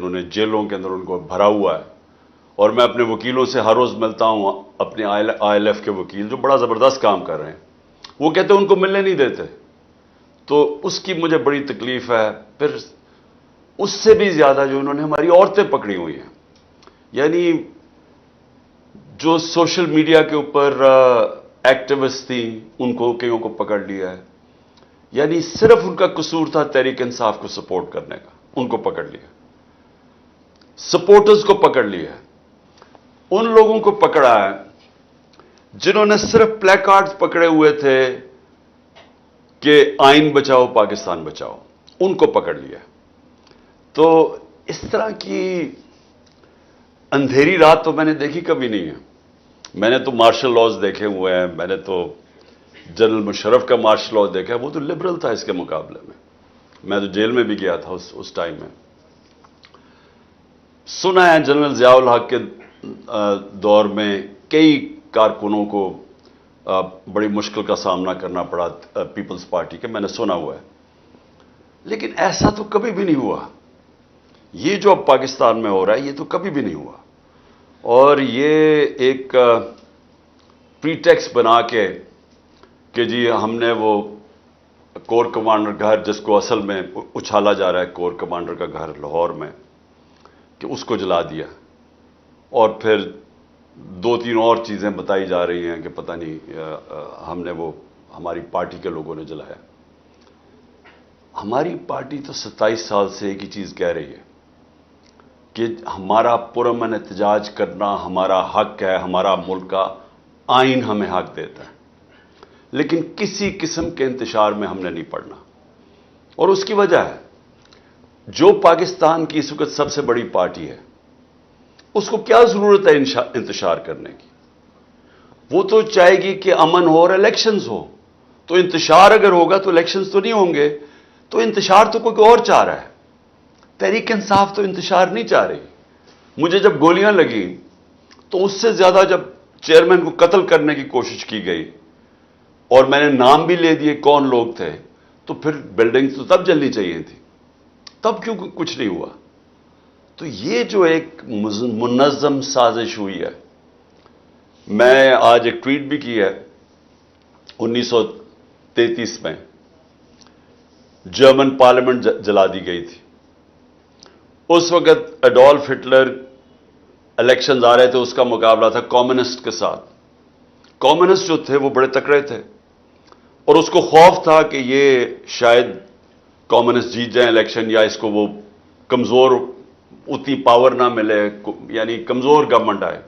انہوں نے جیلوں کے اندر ان کو بھرا ہوا ہے. اور میں اپنے وکیلوں سے ہر روز ملتا ہوں، اپنے آئی ایل ایف کے وکیل جو بڑا زبردست کام کر رہے ہیں، وہ کہتے ہیں ان کو ملنے نہیں دیتے. تو اس کی مجھے بڑی تکلیف ہے. پھر اس سے بھی زیادہ جو انہوں نے ہماری عورتیں پکڑی ہوئی ہیں، یعنی جو سوشل میڈیا کے اوپر ایکٹیوسٹ تھیں ان کو کئیوں کو پکڑ لیا ہے. یعنی صرف ان کا قصور تھا تحریک انصاف کو سپورٹ کرنے کا، ان کو پکڑ لیا. سپورٹرز کو پکڑ لیا ہے. ان لوگوں کو پکڑا ہے جنہوں نے صرف پلے کارڈز پکڑے ہوئے تھے کہ آئین بچاؤ پاکستان بچاؤ، ان کو پکڑ لیا. تو اس طرح کی اندھیری رات تو میں نے دیکھی کبھی نہیں ہے. میں نے تو مارشل لاز دیکھے ہوئے ہیں، میں نے تو جنرل مشرف کا مارشل لاء دیکھا، وہ تو لبرل تھا اس کے مقابلے میں. میں تو جیل میں بھی گیا تھا اس ٹائم میں. سنا ہے جنرل ضیاء الحق کے دور میں کئی کارکنوں کو بڑی مشکل کا سامنا کرنا پڑا پیپلز پارٹی کے، میں نے سنا ہوا ہے. لیکن ایسا تو کبھی بھی نہیں ہوا. یہ جو اب پاکستان میں ہو رہا ہے یہ تو کبھی بھی نہیں ہوا. اور یہ ایک پریٹیکس بنا کے کہ جی ہم نے وہ کور کمانڈر گھر، جس کو اصل میں اچھالا جا رہا ہے کور کمانڈر کا گھر لاہور میں، کہ اس کو جلا دیا. اور پھر 2-3 اور چیزیں بتائی جا رہی ہیں کہ پتہ نہیں ہم نے وہ ہماری پارٹی کے لوگوں نے جلایا. ہماری پارٹی تو 27 سال سے ایک ہی چیز کہہ رہی ہے کہ ہمارا پرامن احتجاج کرنا ہمارا حق ہے، ہمارا ملک کا آئین ہمیں حق دیتا ہے. لیکن کسی قسم کے انتشار میں ہم نے نہیں پڑنا. اور اس کی وجہ ہے جو پاکستان کی اس وقت سب سے بڑی پارٹی ہے، اس کو کیا ضرورت ہے انتشار کرنے کی؟ وہ تو چاہے گی کہ امن ہو اور الیکشنز ہو. تو انتشار اگر ہوگا تو الیکشنز تو نہیں ہوں گے. تو انتشار تو کوئی اور چاہ رہا ہے. تحریک انصاف تو انتشار نہیں چاہ رہی. مجھے جب گولیاں لگیں تو اس سے زیادہ جب چیئرمین کو قتل کرنے کی کوشش کی گئی اور میں نے نام بھی لے دیے کون لوگ تھے، تو پھر بلڈنگ تو تب جلنی چاہیے تھی. تب کیوں کچھ نہیں ہوا؟ تو یہ جو ایک منظم سازش ہوئی ہے. میں آج ایک ٹویٹ بھی کی ہے. 1933 میں جرمن پارلیمنٹ جلا دی گئی تھی. اس وقت ایڈولف ہٹلر الیکشنز آ رہے تھے، اس کا مقابلہ تھا کمیونسٹ کے ساتھ. کمیونسٹ جو تھے وہ بڑے تکڑے تھے اور اس کو خوف تھا کہ یہ شاید کمیونسٹ جیت جائیں الیکشن، یا اس کو وہ کمزور اتنی پاور نہ ملے، یعنی کمزور گورنمنٹ آئے.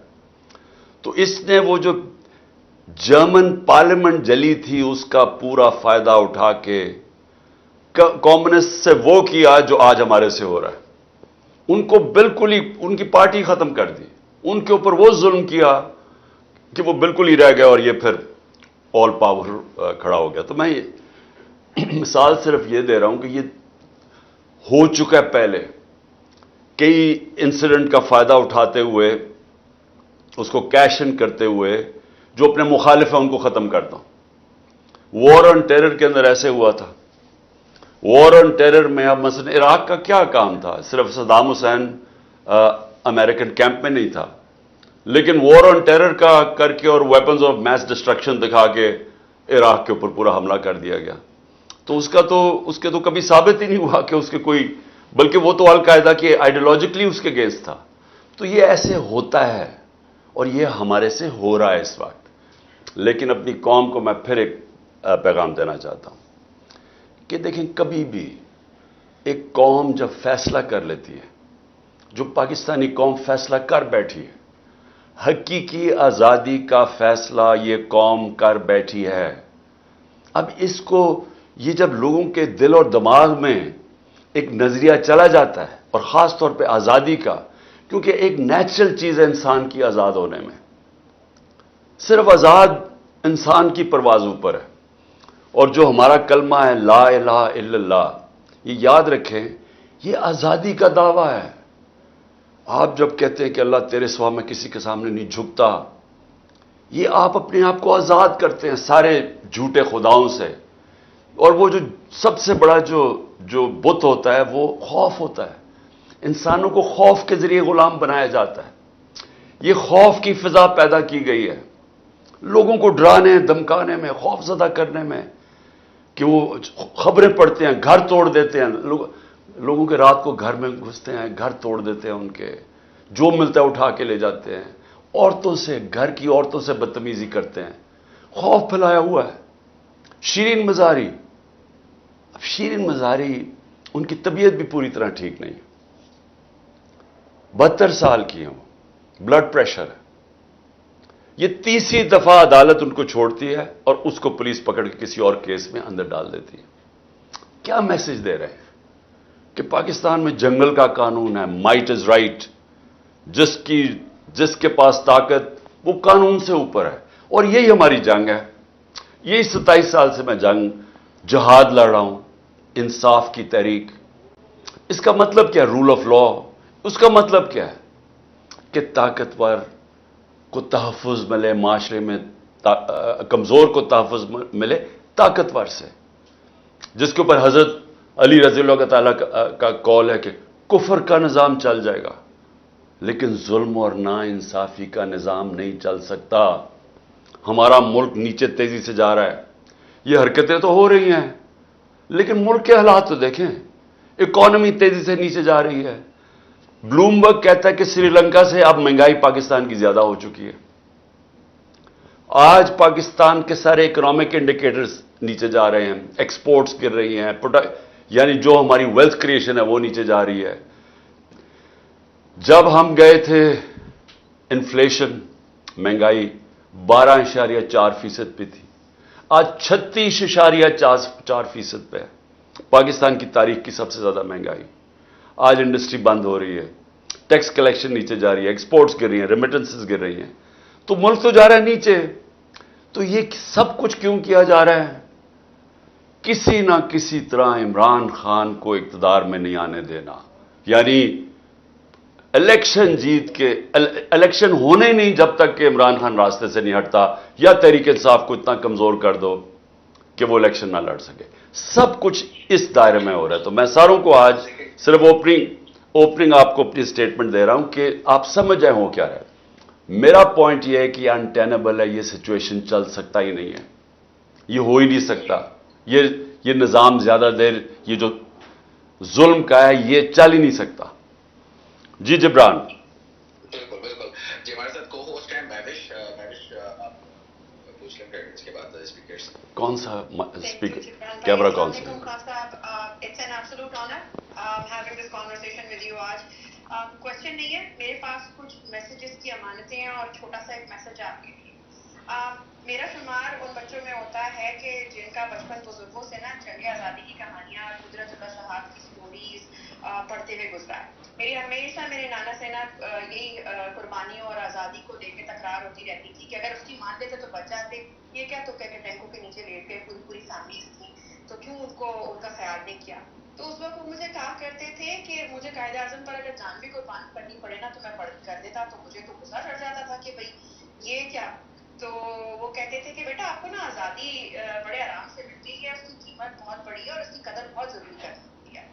تو اس نے وہ جو جرمن پارلیمنٹ جلی تھی اس کا پورا فائدہ اٹھا کے کمیونسٹ سے وہ کیا جو آج ہمارے سے ہو رہا ہے. ان کو بالکل ہی ان کی پارٹی ختم کر دی. ان کے اوپر وہ ظلم کیا کہ وہ بالکل ہی رہ گیا اور یہ پھر آل پاور کھڑا ہو گیا. تو میں مثال صرف یہ دے رہا ہوں کہ یہ ہو چکا ہے پہلے. کئی انسیڈنٹ کا فائدہ اٹھاتے ہوئے، اس کو کیش ان کرتے ہوئے جو اپنے مخالف ہیں ان کو ختم کرتا ہوں. وار آن ٹیرر کے اندر ایسے ہوا تھا. وار آن ٹیرر میں اب مثلا عراق کا کیا کام تھا؟ صرف صدام حسین امریکن کیمپ میں نہیں تھا، لیکن وار آن ٹیرر کا کر کے اور ویپنز آف میس ڈسٹرکشن دکھا کے عراق کے اوپر پورا حملہ کر دیا گیا. تو اس کے تو کبھی ثابت ہی نہیں ہوا کہ اس کے کوئی، بلکہ وہ تو القاعدہ کے آئیڈیالوجیکلی اس کے اگینسٹ تھا. تو یہ ایسے ہوتا ہے اور یہ ہمارے سے ہو رہا ہے اس وقت. لیکن اپنی قوم کو میں پھر ایک پیغام دینا چاہتا ہوں کہ دیکھیں، کبھی بھی ایک قوم جب فیصلہ کر لیتی ہے، جو پاکستانی قوم فیصلہ کر بیٹھی ہے، حقیقی آزادی کا فیصلہ یہ قوم کر بیٹھی ہے. اب اس کو یہ جب لوگوں کے دل اور دماغ میں ایک نظریہ چلا جاتا ہے، اور خاص طور پہ آزادی کا، کیونکہ ایک نیچرل چیز ہے انسان کی آزاد ہونے میں. صرف آزاد انسان کی پرواز اوپر ہے. اور جو ہمارا کلمہ ہے لا الہ الا اللہ، یہ یاد رکھیں، یہ آزادی کا دعویٰ ہے. آپ جب کہتے ہیں کہ اللہ تیرے سوا میں کسی کے سامنے نہیں جھکتا، یہ آپ اپنے آپ کو آزاد کرتے ہیں سارے جھوٹے خداؤں سے. اور وہ جو سب سے بڑا جو بت ہوتا ہے وہ خوف ہوتا ہے. انسانوں کو خوف کے ذریعے غلام بنایا جاتا ہے. یہ خوف کی فضا پیدا کی گئی ہے لوگوں کو ڈرانے دھمکانے میں, خوف زدہ کرنے میں, کہ وہ خبریں پڑھتے ہیں, گھر توڑ دیتے ہیں, لوگوں کے رات کو گھر میں گھستے ہیں, گھر توڑ دیتے ہیں, ان کے جو ملتا ہے اٹھا کے لے جاتے ہیں, عورتوں سے, گھر کی عورتوں سے بدتمیزی کرتے ہیں, خوف پھیلایا ہوا ہے. شیرین مزاری, اب شیرین مزاری ان کی طبیعت بھی پوری طرح ٹھیک نہیں, 72 سال کی ہیں, بلڈ پریشر ہے. یہ 30 دفعہ عدالت ان کو چھوڑتی ہے اور اس کو پولیس پکڑ کے کسی اور کیس میں اندر ڈال دیتی ہے. کیا میسج دے رہے ہیں کہ پاکستان میں جنگل کا قانون ہے, مائٹ از رائٹ, جس کے پاس طاقت وہ قانون سے اوپر ہے, اور یہی ہماری جنگ ہے. یہی 27 سال سے میں جہاد لڑ رہا ہوں, انصاف کی تحریک. اس کا مطلب کیا ہے؟ Role of law. اس کا مطلب کیا ہے کہ طاقتور کو تحفظ ملے معاشرے میں, کمزور کو تحفظ ملے طاقتور سے, جس کے اوپر حضرت علی رضی اللہ تعالیٰ کا قول ہے کہ کفر کا نظام چل جائے گا لیکن ظلم اور نا انصافی کا نظام نہیں چل سکتا. ہمارا ملک نیچے تیزی سے جا رہا ہے. یہ حرکتیں تو ہو رہی ہیں لیکن ملک کے حالات تو دیکھیں, اکانومی تیزی سے نیچے جا رہی ہے. بلومبرگ کہتا ہے کہ سری لنکا سے اب مہنگائی پاکستان کی زیادہ ہو چکی ہے. آج پاکستان کے سارے اکنامک انڈیکیٹرز نیچے جا رہے ہیں, ایکسپورٹس گر رہی ہیں, یعنی جو ہماری ویلتھ کریشن ہے وہ نیچے جا رہی ہے. جب ہم گئے تھے انفلیشن, مہنگائی 12.4% پہ تھی, آج 36.4% پہ ہے. پاکستان کی تاریخ کی سب سے زیادہ مہنگائی. آج انڈسٹری بند ہو رہی ہے, ٹیکس کلیکشن نیچے جا رہی ہے, ایکسپورٹس گر رہی ہیں, ریمیٹنسز گر رہی ہیں, تو ملک تو جا رہا ہے نیچے. تو یہ سب کچھ کیوں کیا جا رہا ہے؟ کسی نہ کسی طرح عمران خان کو اقتدار میں نہیں آنے دینا. یعنی الیکشن ہونے نہیں جب تک کہ عمران خان راستے سے نہیں ہٹتا, یا تحریک انصاف کو اتنا کمزور کر دو کہ وہ الیکشن نہ لڑ سکے. سب کچھ اس دائرے میں ہو رہا ہے. تو میں ساروں کو آج صرف اوپننگ آپ کو اپنی اسٹیٹمنٹ دے رہا ہوں کہ آپ سمجھ جائیں ہو کیا رہا ہے. میرا پوائنٹ یہ ہے کہ انٹینیبل ہے, یہ سچویشن چل سکتا ہی نہیں ہے, یہ ہو ہی نہیں سکتا. یہ نظام زیادہ دیر, یہ جو ظلم کا ہے یہ چل ہی نہیں سکتا. جی جبران. بالکل بالکل جی, ہمارے ساتھ کو ہوسٹ ہیں مہوش. آپ پوچھ لیں اس کے بعد اسپیکر سے. کون سا اسپیکر, کیمرہ کون سا؟ It's an absolute honour having this conversation with you. آج کوشچن نہیں ہے میرے پاس, کچھ میسیجز کی امانتیں ہیں اور چھوٹا سا ایک میسج آپ کے لیے. میرا شمار ان بچوں میں ہوتا ہے کہ جن کا بچپن بزرگوں سے نا جنگ آزادی کی کہانیاں, قدرت اللہ شہاد کی اسٹوریز پڑھتے ہوئے گزرا ہے. میری ہمیشہ میرے نانا سے نا یہی قربانیوں اور آزادی کو دیکھ کے تکرار ہوتی رہتی تھی کہ اگر اس کی مان لیتے تو بچ جاتے. یہ کیا تو کہ ٹینکوں کے نیچے لیٹ گئے, پوری فیملیز تھی, تو کیوں ان کا خیال نہیں کیا. تو اس وقت وہ مجھے کہا کرتے تھے کہ مجھے قائد اعظم پر اگر جان بھی قربان کرنی پڑے نا تو میں کر دیتا. تو مجھے تو غصہ چڑھ جاتا تھا کہ بھائی یہ کیا. تو وہ کہتے تھے کہ بیٹا آپ کو نا آزادی بڑے آرام سے ملتی ہے, اس کی قیمت بہت بڑی ہے اور اس کی قدر بہت ضروری کر سکتی ہے.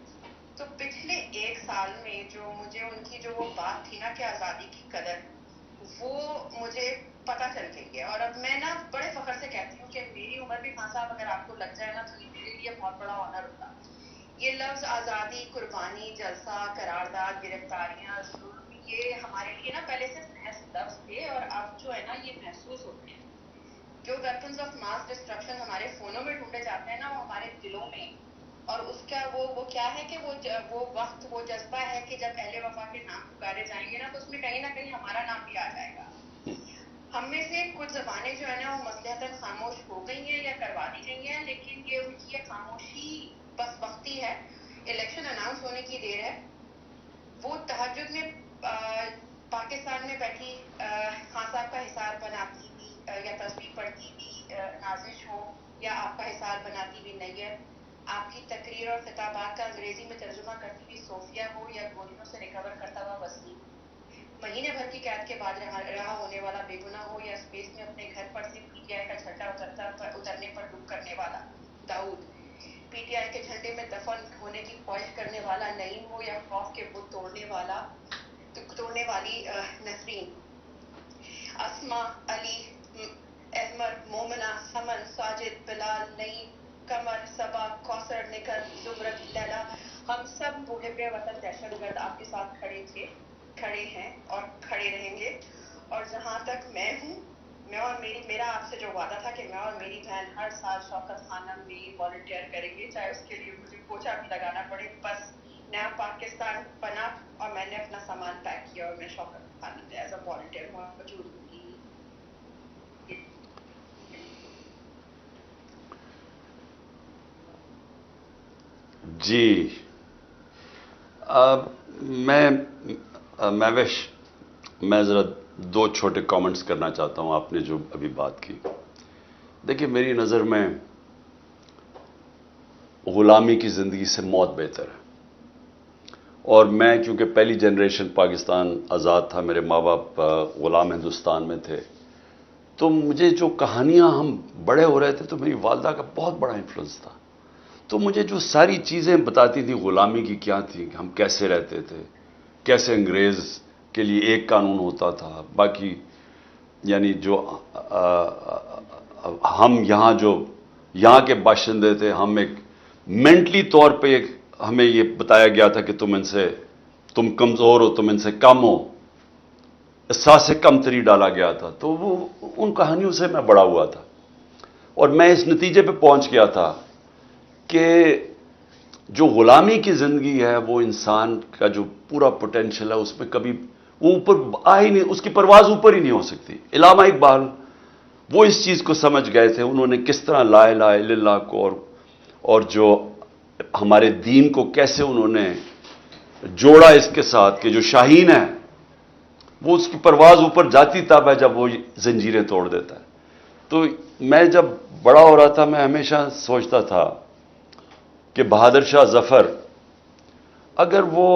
تو پچھلے 1 سال میں جو مجھے ان کی جو وہ بات تھی نا کہ آزادی کی قدر, وہ مجھے پتہ چل گئی ہے. اور اب میں نا بڑے فخر سے کہتی ہوں کہ میری عمر بھی خان صاحب اگر آپ کو لگ جائے نا تو یہ میرے لیے بہت بڑا آنر ہوتا. یہ لفظ آزادی, قربانی, جلسہ, قرارداد, گرفتاریاں, ظلم, یہ ہمارے لیے نا پہلے سے محض لفظ تھے اور اب جو ہے نا یہ محسوس ہوتے ہیں. جو ویپنز آف ماس ڈسٹرکشن ہمارے فونوں میں ڈھونڈے جاتے ہیں نا, وہ ہمارے دلوں میں, اور اس کا وہ کیا ہے کہ وہ وقت, وہ جذبہ ہے کہ جب اہل وفا کے نام پکارے جائیں گے نا تو اس میں کہیں نہ کہیں ہمارا نام بھی آ جائے گا. ہم میں سے کچھ زبانیں جو ہے نا وہ مصلحتاً خاموش ہو گئی ہیں یا کروا دی گئی ہیں, لیکن یہ ان کی خاموشی بس وقتی ہے. الیکشن اناؤنس ہونے کی دیر ہے. وہ تہجد میں پاکستان میں بیٹھی خان صاحب کا حصار بناتی بھی یا تصویر پڑھتی بھی نازش ہو, یا آپ کا حصار بناتی بھی نیت, آپ کی تقریر اور خطابات کا انگریزی میں ترجمہ کرتی ہوئی صوفیہ ہو, یا گولیوں سے ریکور کرتا ہوا وسیم, مہینے بھر کی قید کے بعد رہا ہونے والا بے گناہ ہو, یا اسپیس میں اپنے گھر پر سے پی ٹی آئی کا جھنڈا اترنے پر دکھ کرنے والا داؤد, PTI کے جھنڈے میں دفن ہونے کی خواہش کرنے والا نعیم ہو یا خوف کے بت توڑنے والی نسرین، اسما، علی، احمد، مومنہ، سمن، ساجد، بلال، نعیم، قمر، صبا، کوثر، نکھر، زمرت، لیلا، ہم سب محب وطن دہشت گرد آپ کے ساتھ کھڑے ہیں اور کھڑے رہیں گے. اور جہاں تک میں ہوں، میرا آپ سے جو وعدہ تھا کہ میں اور میری بہن ہر سال شوکت خانم میں والنٹیئر کریں گے، چاہے اس کے لیے مجھے پوچھا بھی لگانا پڑے. بس نیا پاکستان بنا اور میں نے اپنا سامان پیک کیا اور میں شوکت خانم میں ایز اے والنٹیئر موجود ہوں گی. جی میں ذرا دو چھوٹے کامنٹس کرنا چاہتا ہوں. آپ نے جو ابھی بات کی، دیکھیے میری نظر میں غلامی کی زندگی سے موت بہتر ہے. اور میں کیونکہ پہلی جنریشن پاکستان آزاد تھا، میرے ماں باپ غلام ہندوستان میں تھے، تو مجھے جو کہانیاں ہم بڑے ہو رہے تھے تو میری والدہ کا بہت بڑا انفلوئنس تھا. تو مجھے جو ساری چیزیں بتاتی تھی غلامی کی کیا تھی، ہم کیسے رہتے تھے، کیسے انگریز کے لیے ایک قانون ہوتا تھا، باقی یعنی جو ہم یہاں کے باشندے تھے، ہم ایک مینٹلی طور پہ ہمیں یہ بتایا گیا تھا کہ تم کمزور ہو، تم ان سے کم ہو، احساس سے کم تری ڈالا گیا تھا. تو وہ ان کہانیوں سے میں بڑا ہوا تھا اور میں اس نتیجے پہ پہنچ گیا تھا کہ جو غلامی کی زندگی ہے وہ انسان کا جو پورا پوٹینشل ہے اس میں کبھی وہ اوپر آ ہی نہیں، اس کی پرواز اوپر ہی نہیں ہو سکتی. علامہ اقبال وہ اس چیز کو سمجھ گئے تھے. انہوں نے کس طرح لا الہ الا اللہ کو اور جو ہمارے دین کو کیسے انہوں نے جوڑا اس کے ساتھ کہ جو شاہین ہے وہ اس کی پرواز اوپر جاتی تب ہے جب وہ زنجیریں توڑ دیتا ہے. تو میں جب بڑا ہو رہا تھا میں ہمیشہ سوچتا تھا کہ بہادر شاہ ظفر اگر وہ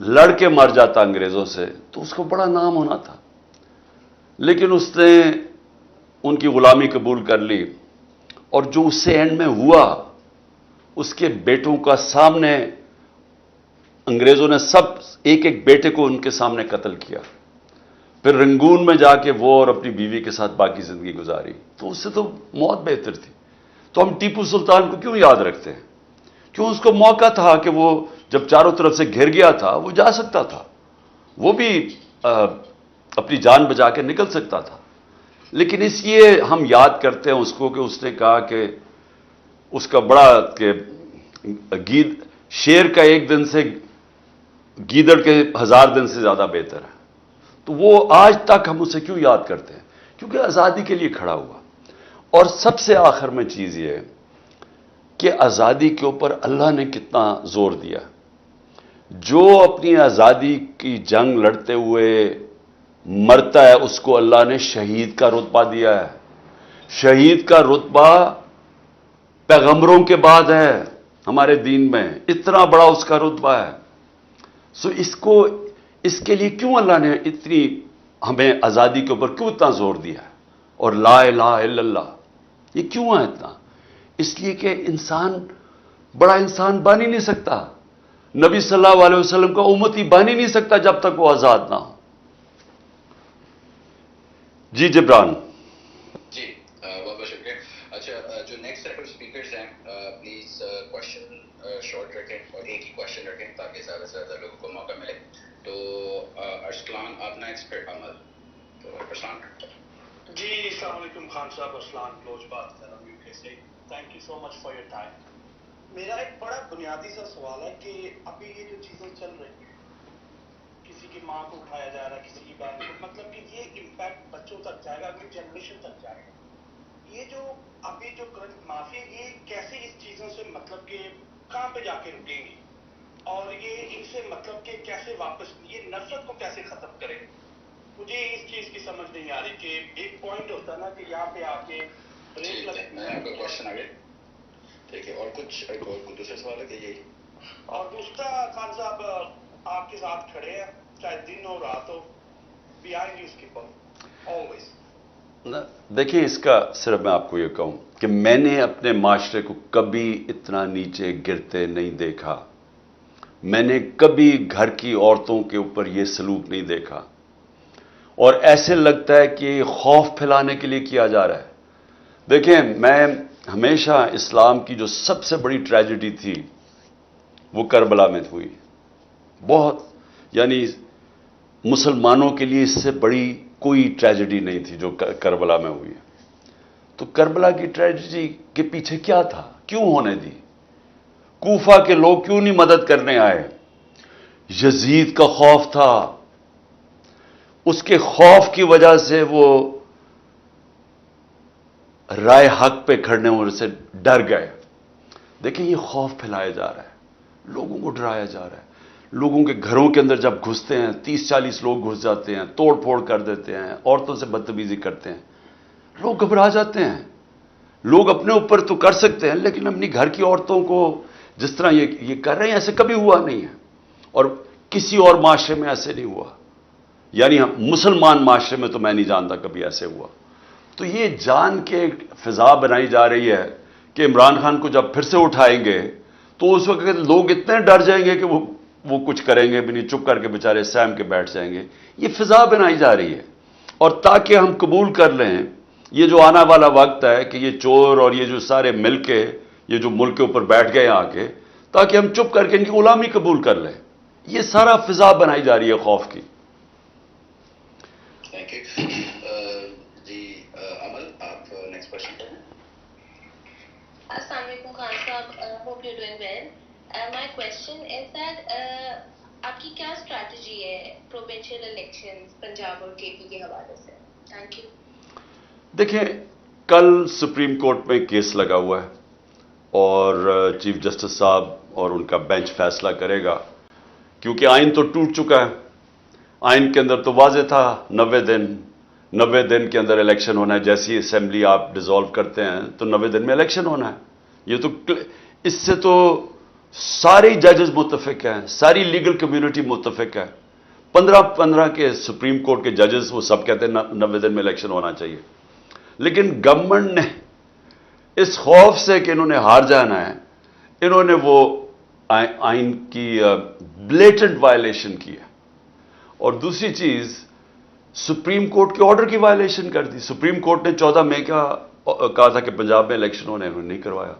لڑ کے مر جاتا انگریزوں سے تو اس کو بڑا نام ہونا تھا، لیکن اس نے ان کی غلامی قبول کر لی اور جو اس سے اینڈ میں ہوا، اس کے بیٹوں کا سامنے انگریزوں نے سب ایک ایک بیٹے کو ان کے سامنے قتل کیا. پھر رنگون میں جا کے وہ اور اپنی بیوی کے ساتھ باقی زندگی گزاری. تو اس سے تو موت بہتر تھی. تو ہم ٹیپو سلطان کو کیوں یاد رکھتے ہیں؟ کیوں اس کو موقع تھا کہ وہ جب چاروں طرف سے گھر گیا تھا وہ جا سکتا تھا، وہ بھی اپنی جان بچا کے نکل سکتا تھا. لیکن اس لیے ہم یاد کرتے ہیں اس کو کہ اس نے کہا کہ اس کا بڑا کہ شیر کا ایک دن سے گیدڑ کے 1000 دن سے زیادہ بہتر ہے. تو وہ آج تک ہم اسے کیوں یاد کرتے ہیں؟ کیونکہ آزادی کے لیے کھڑا ہوا. اور سب سے آخر میں چیز یہ ہے کہ آزادی کے اوپر اللہ نے کتنا زور دیا. جو اپنی آزادی کی جنگ لڑتے ہوئے مرتا ہے اس کو اللہ نے شہید کا رتبہ دیا ہے. شہید کا رتبہ پیغمبروں کے بعد ہے ہمارے دین میں، اتنا بڑا اس کا رتبہ ہے. سو اس کے لیے کیوں اللہ نے اتنی ہمیں آزادی کے اوپر کیوں اتنا زور دیا ہے؟ اور لا الہ الا اللہ یہ کیوں ہے اتنا؟ اس لیے کہ انسان بڑا انسان بن ہی نہیں سکتا، نبی صلی اللہ علیہ وسلم کا امتی بن ہی نہیں سکتا جب تک وہ آزاد نہ ہو. جی جبران. جی بہت بہت شکریہ. اچھا جو نیکسٹ سیٹ آف اسپیکرز ہیں پلیز کوشچن شارٹ رکھیں اور ایک ہی کوشچن رکھیں تاکہ زیادہ سے زیادہ لوگوں کو موقع ملے. تو ارسلان آپ نیکسٹ پھر عمل. تو ارسلان. جی السلام علیکم خان صاحب، ارسلان بلوچ بات کر رہا ہوں UK سے. Thank you so much for your time. میرا ایک بڑا بنیادی سا سوال ہے کہ ابھی یہ جو چیزیں چل رہی ہیں، کسی کی ماں کو اٹھایا جا رہا ہے، کسی کی بہن کو، مطلب کہ یہ امپیکٹ بچوں تک جائے گا، اگلی جنریشن تک جائے گا. یہ جو ابھی جو کرنٹ مافیا یہ کیسے اس چیزوں سے مطلب کہ کہاں پہ جا کے رکیں گی اور یہ ان سے مطلب کہ کیسے واپس یہ نفرت کو کیسے ختم کرے؟ مجھے اس چیز کی سمجھ نہیں آ رہی کہ ایک پوائنٹ ہوتا ہے نا کہ یہاں پہ آ کے بریک لگے. میں آپ کا کوشچن آگے ٹھیک ہے. اور کچھ دوسرے سوال ہے کہ یہی؟ اور دوسرا خان صاحب آپ کے ساتھ کھڑے ہیں چاہے دن ہو رات ہو، بیہائنڈ یو اسکیپر آلویز. دیکھیں اس کا صرف میں آپ کو یہ کہوں کہ میں نے اپنے معاشرے کو کبھی اتنا نیچے گرتے نہیں دیکھا. میں نے کبھی گھر کی عورتوں کے اوپر یہ سلوک نہیں دیکھا, اور ایسے لگتا ہے کہ خوف پھیلانے کے لیے کیا جا رہا ہے. دیکھیں میں ہمیشہ اسلام کی جو سب سے بڑی ٹریجڈی تھی وہ کربلا میں ہوئی. بہت یعنی مسلمانوں کے لیے اس سے بڑی کوئی ٹریجڈی نہیں تھی جو کربلا میں ہوئی. تو کربلا کی ٹریجڈی کے پیچھے کیا تھا؟ کیوں ہونے دی؟ کوفہ کے لوگ کیوں نہیں مدد کرنے آئے؟ یزید کا خوف تھا. اس کے خوف کی وجہ سے وہ رائے حق پہ کھڑنے ہونے سے ڈر گئے. دیکھیں یہ خوف پھیلایا جا رہا ہے, لوگوں کو ڈرایا جا رہا ہے. لوگوں کے گھروں کے اندر جب گھستے ہیں 30-40 لوگ گھس جاتے ہیں, توڑ پھوڑ کر دیتے ہیں, عورتوں سے بدتمیزی کرتے ہیں, لوگ گھبرا جاتے ہیں. لوگ اپنے اوپر تو کر سکتے ہیں لیکن اپنی گھر کی عورتوں کو جس طرح یہ کر رہے ہیں ایسے کبھی ہوا نہیں ہے, اور کسی اور معاشرے میں ایسے نہیں ہوا. یعنی مسلمان معاشرے میں تو میں نہیں جانتا کبھی ایسے ہوا. تو یہ جان کے فضا بنائی جا رہی ہے کہ عمران خان کو جب پھر سے اٹھائیں گے تو اس وقت لوگ اتنے ڈر جائیں گے کہ وہ کچھ کریں گے بھی نہیں, چپ کر کے بیچارے سہم کے بیٹھ جائیں گے. یہ فضا بنائی جا رہی ہے, اور تاکہ ہم قبول کر لیں یہ جو آنا والا وقت ہے کہ یہ چور اور یہ جو سارے مل کے یہ جو ملک کے اوپر بیٹھ گئے آ کے, تاکہ ہم چپ کر کے ان کی غلامی قبول کر لیں. یہ سارا فضا بنائی جا رہی ہے خوف کی. Thank you. جی امل آپ نیکسٹ کوشچن کریں. السلام علیکم خان صاحب, hope you doing well. My question is that آپ کی کیا اسٹریٹجی ہے پروونشل الیکشنز پنجاب اور کے پی کے حوالے سے؟ Thank you. دیکھیں کل سپریم کورٹ میں کیس لگا ہوا ہے اور چیف جسٹس صاحب اور ان کا بینچ فیصلہ کرے گا, کیونکہ آئین تو ٹوٹ چکا ہے. آئین کے اندر تو واضح تھا 90 دن کے اندر الیکشن ہونا ہے. جیسی اسمبلی آپ ڈیزالو کرتے ہیں تو 90 دن میں الیکشن ہونا ہے. یہ تو اس سے تو سارے ججز متفق ہیں, ساری لیگل کمیونٹی متفق ہے. 15 کے سپریم کورٹ کے ججز وہ سب کہتے ہیں 90 دن میں الیکشن ہونا چاہیے. لیکن گورنمنٹ نے اس خوف سے کہ انہوں نے ہار جانا ہے, انہوں نے وہ آئین کی بلیٹنٹ وائلیشن کی ہے. اور دوسری چیز سپریم کورٹ کے آرڈر کی وائلیشن کر دی. سپریم کورٹ نے 14 مئی کا کہا تھا کہ پنجاب میں الیکشن ہونے, انہوں نے نہیں کروایا.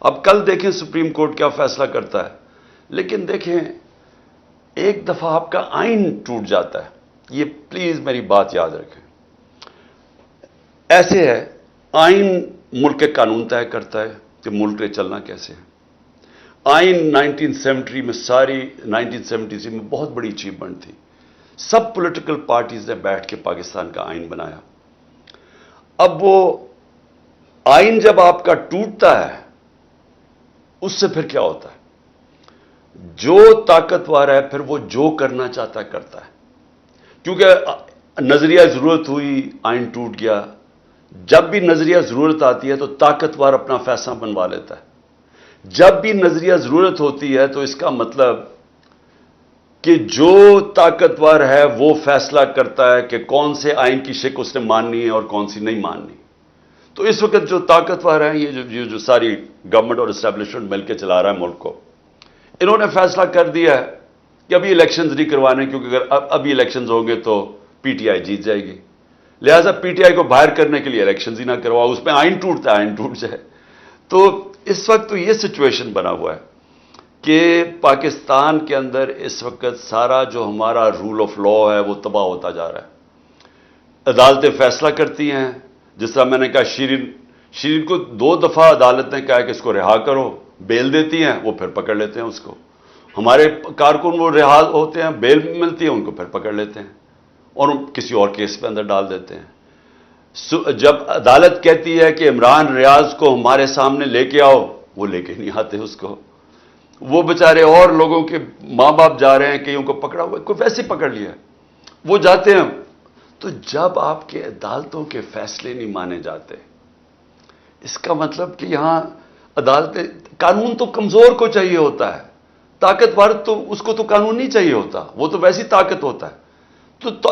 اب کل دیکھیں سپریم کورٹ کیا فیصلہ کرتا ہے. لیکن دیکھیں ایک دفعہ آپ کا آئین ٹوٹ جاتا ہے, یہ پلیز میری بات یاد رکھیں. ایسے ہے آئین ملک کے قانون طے کرتا ہے کہ ملک نے چلنا کیسے ہے. آئین 1970 میں 1970 میں بہت بڑی اچیومنٹ تھی. سب پولیٹیکل پارٹیز نے بیٹھ کے پاکستان کا آئین بنایا. اب وہ آئین جب آپ کا ٹوٹتا ہے اس سے پھر کیا ہوتا ہے؟ جو طاقتور ہے پھر وہ جو کرنا چاہتا ہے کرتا ہے. کیونکہ نظریہ ضرورت ہوئی, آئین ٹوٹ گیا. جب بھی نظریہ ضرورت آتی ہے تو طاقتور اپنا فیصلہ بنوا لیتا ہے. جب بھی نظریہ ضرورت ہوتی ہے تو اس کا مطلب کہ جو طاقتور ہے وہ فیصلہ کرتا ہے کہ کون سے آئین کی شک اس نے ماننی ہے اور کون سی نہیں ماننی. تو اس وقت جو طاقتور ہیں یہ جو ساری گورنمنٹ اور اسٹیبلشمنٹ مل کے چلا رہا ہے ملک کو, انہوں نے فیصلہ کر دیا ہے کہ ابھی الیکشنز نہیں کروانے, کیونکہ اگر ابھی الیکشنز ہوں گے تو پی ٹی آئی جیت جائے گی. لہٰذا پی ٹی آئی کو باہر کرنے کے لیے الیکشنز ہی نہ کرواؤ. اس میں آئین ٹوٹتا ہے, آئین ٹوٹ جائے. تو اس وقت تو یہ سچویشن بنا ہوا ہے کہ پاکستان کے اندر اس وقت سارا جو ہمارا رول آف لا ہے وہ تباہ ہوتا جا رہا ہے. عدالتیں فیصلہ کرتی ہیں, جس طرح میں نے کہا شیرین کو 2 دفعہ عدالت نے کہا کہ اس کو رہا کرو, بیل دیتی ہیں, وہ پھر پکڑ لیتے ہیں اس کو. ہمارے کارکن وہ رہا ہوتے ہیں, بیل ملتی ہے, ان کو پھر پکڑ لیتے ہیں اور کسی اور کیس پہ اندر ڈال دیتے ہیں. جب عدالت کہتی ہے کہ عمران ریاض کو ہمارے سامنے لے کے آؤ, وہ لے کے نہیں آتے اس کو. وہ بیچارے اور لوگوں کے ماں باپ جا رہے ہیں, کئیوں کو پکڑا ہوا, کوئی ویسے پکڑ لیا, وہ جاتے ہیں. تو جب آپ کے عدالتوں کے فیصلے نہیں مانے جاتے, اس کا مطلب کہ یہاں عدالتیں, قانون تو کمزور کو چاہیے ہوتا ہے, طاقتور تو اس کو تو قانون نہیں چاہیے ہوتا, وہ تو ویسی طاقت ہوتا ہے. تو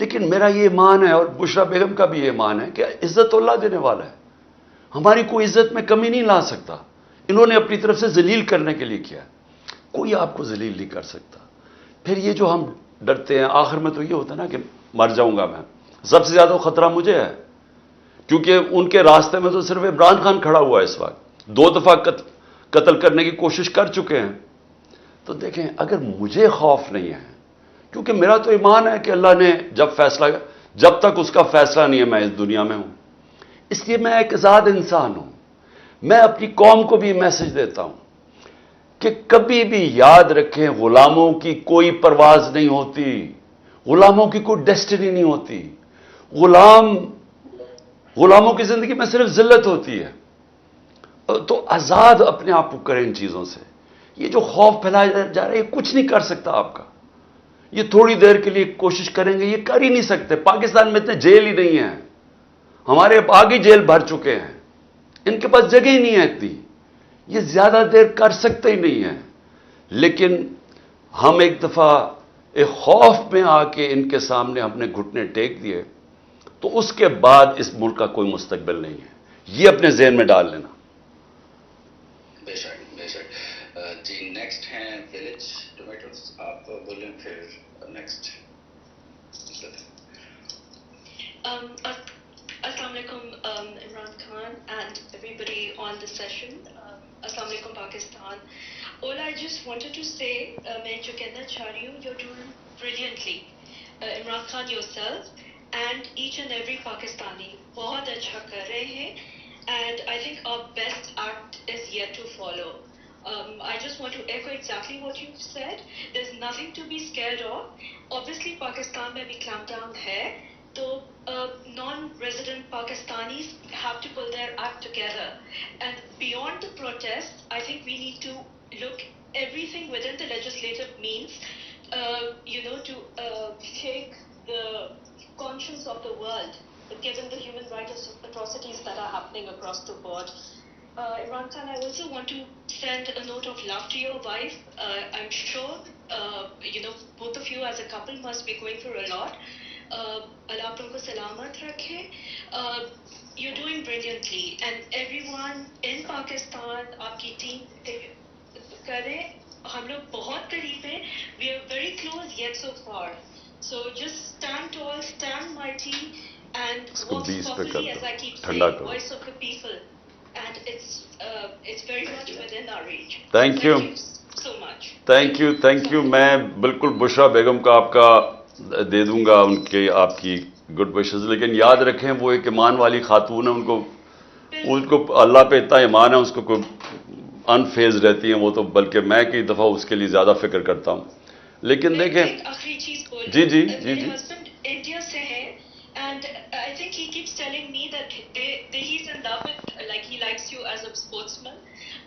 لیکن میرا یہ ایمان ہے اور بشرا بیگم کا بھی یہ ایمان ہے کہ عزت تو اللہ دینے والا ہے. ہماری کوئی عزت میں کمی نہیں لا سکتا. انہوں نے اپنی طرف سے ذلیل کرنے کے لیے کیا, کوئی آپ کو ذلیل نہیں کر سکتا. پھر یہ جو ہم ڈرتے ہیں, آخر میں تو یہ ہوتا ہے نا کہ مر جاؤں گا میں. سب سے زیادہ خطرہ مجھے ہے, کیونکہ ان کے راستے میں تو صرف عمران خان کھڑا ہوا ہے اس وقت. 2 دفعہ قتل کرنے کی کوشش کر چکے ہیں. تو دیکھیں, اگر مجھے خوف نہیں ہے, کیونکہ میرا تو ایمان ہے کہ اللہ نے جب تک اس کا فیصلہ نہیں ہے میں اس دنیا میں ہوں. اس لیے میں ایک آزاد انسان ہوں. میں اپنی قوم کو بھی میسج دیتا ہوں کہ کبھی بھی یاد رکھیں, غلاموں کی کوئی پرواز نہیں ہوتی, غلاموں کی کوئی ڈیسٹنی نہیں ہوتی. غلاموں کی زندگی میں صرف ذلت ہوتی ہے. تو آزاد اپنے آپ کو کریں ان چیزوں سے. یہ جو خوف پھیلایا جا رہا ہے, یہ کچھ نہیں کر سکتا آپ کا. یہ تھوڑی دیر کے لیے کوشش کریں گے, یہ کر ہی نہیں سکتے. پاکستان میں اتنے جیل ہی نہیں ہیں, ہمارے آگے جیل بھر چکے ہیں, ان کے پاس جگہ ہی نہیں ہے اتنی. یہ زیادہ دیر کر سکتے ہی نہیں ہیں. لیکن ہم ایک دفعہ ایک خوف میں آ کے ان کے سامنے اپنے گھٹنے ٹیک دیے تو اس کے بعد اس ملک کا کوئی مستقبل نہیں ہے. یہ اپنے ذہن میں ڈال لینا. بے شک بے شک. جی نیکسٹ ہیں ولیج ٹومیٹوز, آپ بولیں پھر next. Assalamu alaikum, Imran Khan and everybody on the session. Assalamu alaikum, Pakistan. All I just wanted to say, main jo kehna cha rahi hu, you're doing brilliantly. Imran Khan yourself and each and every Pakistani bahut acha kar rahe hain, and I think our best act is yet to follow. I just want to echo exactly what you've said. There's nothing to be scared of. Obviously, Pakistan mein bhi clampdown hai. So non-resident Pakistanis have to pull their act together, and beyond the protests, I think we need to look everything within the legislative means, to shake the conscience of the world, given the human rights atrocities that are happening across the board. Imran Khan, I also want to send a note of love to your wife. I'm sure, both of you as a couple must be going through a lot. اللہ آپ لوگوں کو سلامت رکھے. You're doing brilliantly and everyone in Pakistan آپ کی team کریں. ہم لوگ بہت قریب ہیں. We are very close yet so far. So just stand tall, stand mighty and walk softly, as I keep saying, voice of the people. And it's very much within our reach. Thank you so much. Thank you. میں بالکل بشرا بیگم کا آپ کا دے دوں گا ان کے آپ کی good wishes, لیکن یاد رکھیں وہ ایک ایمان والی خاتون ہے. ان کو اللہ پہ اتنا ایمان ہے, اس کو کوئی انفیز رہتی ہیں وہ تو, بلکہ میں کئی دفعہ اس کے لیے زیادہ فکر کرتا ہوں. لیکن دیکھیں آخری چیز بول, جی میرے ہسبینڈ انڈیا سے ہے and I think he keeps telling me that he's in love with, like he likes you as a sportsman,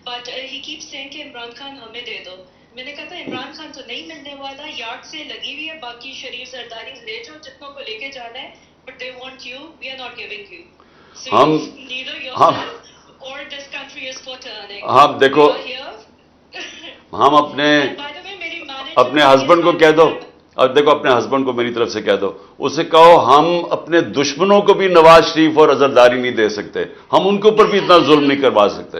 but he keeps saying کہ عمران خان ہمیں دے دو. میں نے کہا تھا عمران خان تو نہیں ملنے والا, یارڈ سے لگی ہوئی ہے, باقی شریف زرداری لے جاؤ جتنوں کو لے کے جانا ہے, but they want you, we are not giving you. So neither yourself or this country is for turning. ہم دیکھو, ہم اپنے ہسبینڈ کو کہہ دو, اور دیکھو اپنے ہسبینڈ کو میری طرف سے کہہ دو, اسے کہو ہم اپنے دشمنوں کو بھی نواز شریف اور عزرداری نہیں دے سکتے, ہم ان کے اوپر بھی اتنا ظلم نہیں کروا سکتے.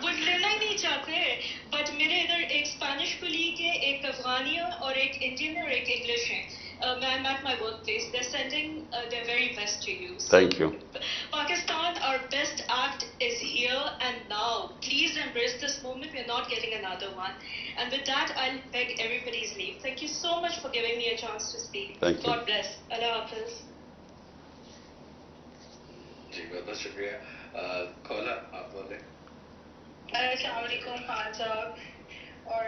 وہ لینا ہی نہیں چاہتے. بٹ میرے ادھر ایک اسپینش کولیگ ہے, ایک افغانی ہے, اور ایک انڈین ہے, اور ایک انگلش ہے. I'm at my workplace. They're sending their very best to you. Thank you. Pakistan, our best act is here and now. Please embrace this moment. We're not getting another one. And with that, I'll beg everybody's leave. Thank you so much for giving me a chance to speak. Thank you. God bless. Allah Hafiz. جی بہت بہت شکریہ. کھولا آپ بولیں. السلام علیکم خان صاحب. اور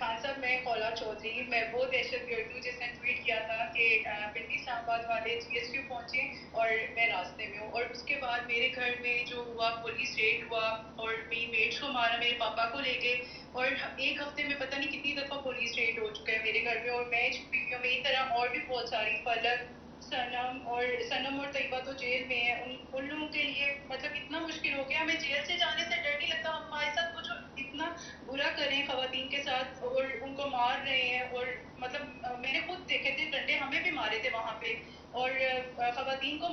خان صاحب میں خولا چودھری, میں وہ دہشت گرد ہوں جس نے ٹویٹ کیا تھا کہ پنڈی اسلام آباد والے GSU پہنچے اور میں راستے میں ہوں, اور اس کے بعد میرے گھر میں جو ہوا پولیس ریڈ ہوا اور میری میٹس کو مارا, میرے پاپا کو لے گئے, اور ایک ہفتے میں پتہ نہیں کتنی دفعہ پولیس ریڈ ہو چکا ہے میرے گھر میں. اور میں میری طرح اور بھی بہت ساری, فلک, سنم اور طیبہ تو جیل میں ہیں. ان لوگوں کے لیے مطلب اتنا مشکل ہو گیا. ہمیں جیل سے جانے سے ڈر نہیں لگتا, ہمارے ساتھ وہ جو اتنا برا کریں خواتین کے ساتھ, اور ان کو مار رہے ہیں. اور مطلب میں نے خود دیکھے تھے ڈنڈے ہمیں بھی مارے تھے وہاں پہ, اور خواتین کو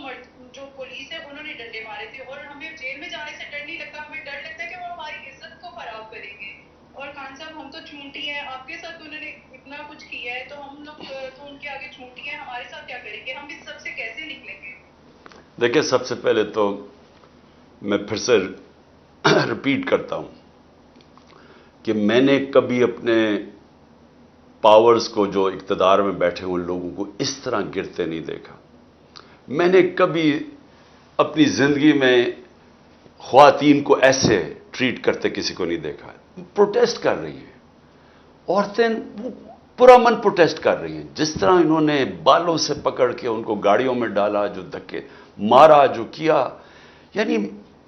جو پولیس ہے انہوں نے ڈنڈے مارے تھے. اور ہمیں جیل میں جانے سے ڈر نہیں لگتا, ہمیں ڈر لگتا ہے کہ وہ ہماری عزت کو خراب کریں گے. اور خان صاحب ہم تو چونٹی ہیں, آپ کے ساتھ انہوں نے اتنا کچھ کیا ہے, تو ہم لوگ تو ان کے آگے چونٹی ہیں, ہمارے ساتھ کیا کریں گے, ہم اس سب سے کیسے نکلیں گے؟ دیکھیں, سب سے پہلے تو میں پھر سے رپیٹ کرتا ہوں کہ میں نے کبھی اپنے پاورز کو, جو اقتدار میں بیٹھے ہوئے لوگوں کو, اس طرح گرتے نہیں دیکھا. میں نے کبھی اپنی زندگی میں خواتین کو ایسے ٹریٹ کرتے کسی کو نہیں دیکھا. پروٹیسٹ کر رہی ہیں عورتیں, پرامن پروٹیسٹ کر رہی ہیں. جس طرح انہوں نے بالوں سے پکڑ کے ان کو گاڑیوں میں ڈالا, جو دھکے مارا, جو کیا, یعنی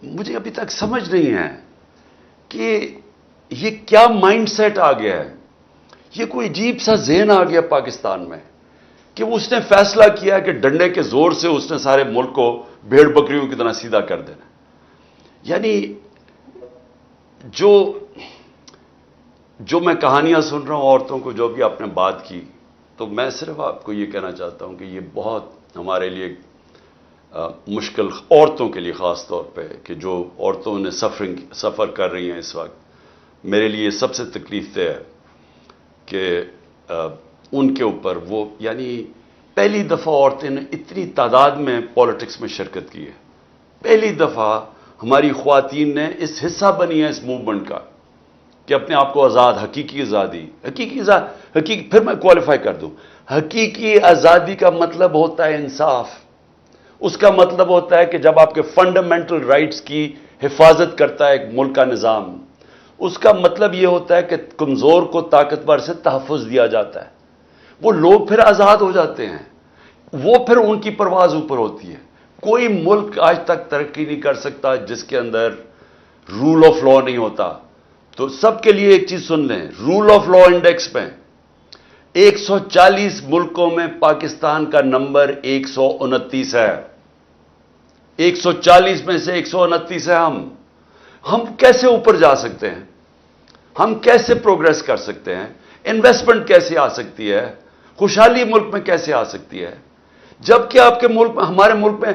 مجھے ابھی تک سمجھ نہیں ہے کہ یہ کیا مائنڈ سیٹ آ گیا ہے. یہ کوئی عجیب سا ذہن آ گیا پاکستان میں کہ اس نے فیصلہ کیا کہ ڈنڈے کے زور سے اس نے سارے ملک کو بھیڑ بکریوں کی طرح سیدھا کر دینا. یعنی جو میں کہانیاں سن رہا ہوں عورتوں کو, جو بھی آپ نے بات کی, تو میں صرف آپ کو یہ کہنا چاہتا ہوں کہ یہ بہت ہمارے لیے مشکل, عورتوں کے لیے خاص طور پہ, کہ جو عورتوں نے سفر کر رہی ہیں اس وقت, میرے لیے سب سے تکلیف دہ ہے کہ ان کے اوپر وہ, یعنی پہلی دفعہ عورتیں نے اتنی تعداد میں پالیٹکس میں شرکت کی ہے. پہلی دفعہ ہماری خواتین نے اس حصہ بنی ہے اس موومنٹ کا کہ اپنے آپ کو آزاد, حقیقی آزادی, پھر میں کوالیفائی کر دوں, حقیقی آزادی کا مطلب ہوتا ہے انصاف. اس کا مطلب ہوتا ہے کہ جب آپ کے فنڈامنٹل رائٹس کی حفاظت کرتا ہے ایک ملک کا نظام. اس کا مطلب یہ ہوتا ہے کہ کمزور کو طاقتور سے تحفظ دیا جاتا ہے. وہ لوگ پھر آزاد ہو جاتے ہیں, وہ پھر ان کی پرواز اوپر ہوتی ہے. کوئی ملک آج تک ترقی نہیں کر سکتا جس کے اندر رول آف لا نہیں ہوتا. تو سب کے لیے ایک چیز سن لیں, رول آف لا انڈیکس میں 140 ملکوں میں پاکستان کا نمبر 129 ہے. 140 میں سے 129 ہے. ہم کیسے اوپر جا سکتے ہیں؟ ہم کیسے پروگریس کر سکتے ہیں؟ انویسٹمنٹ کیسے آ سکتی ہے؟ خوشحالی ملک میں کیسے آ سکتی ہے؟ جبکہ آپ کے ملک میں, ہمارے ملک میں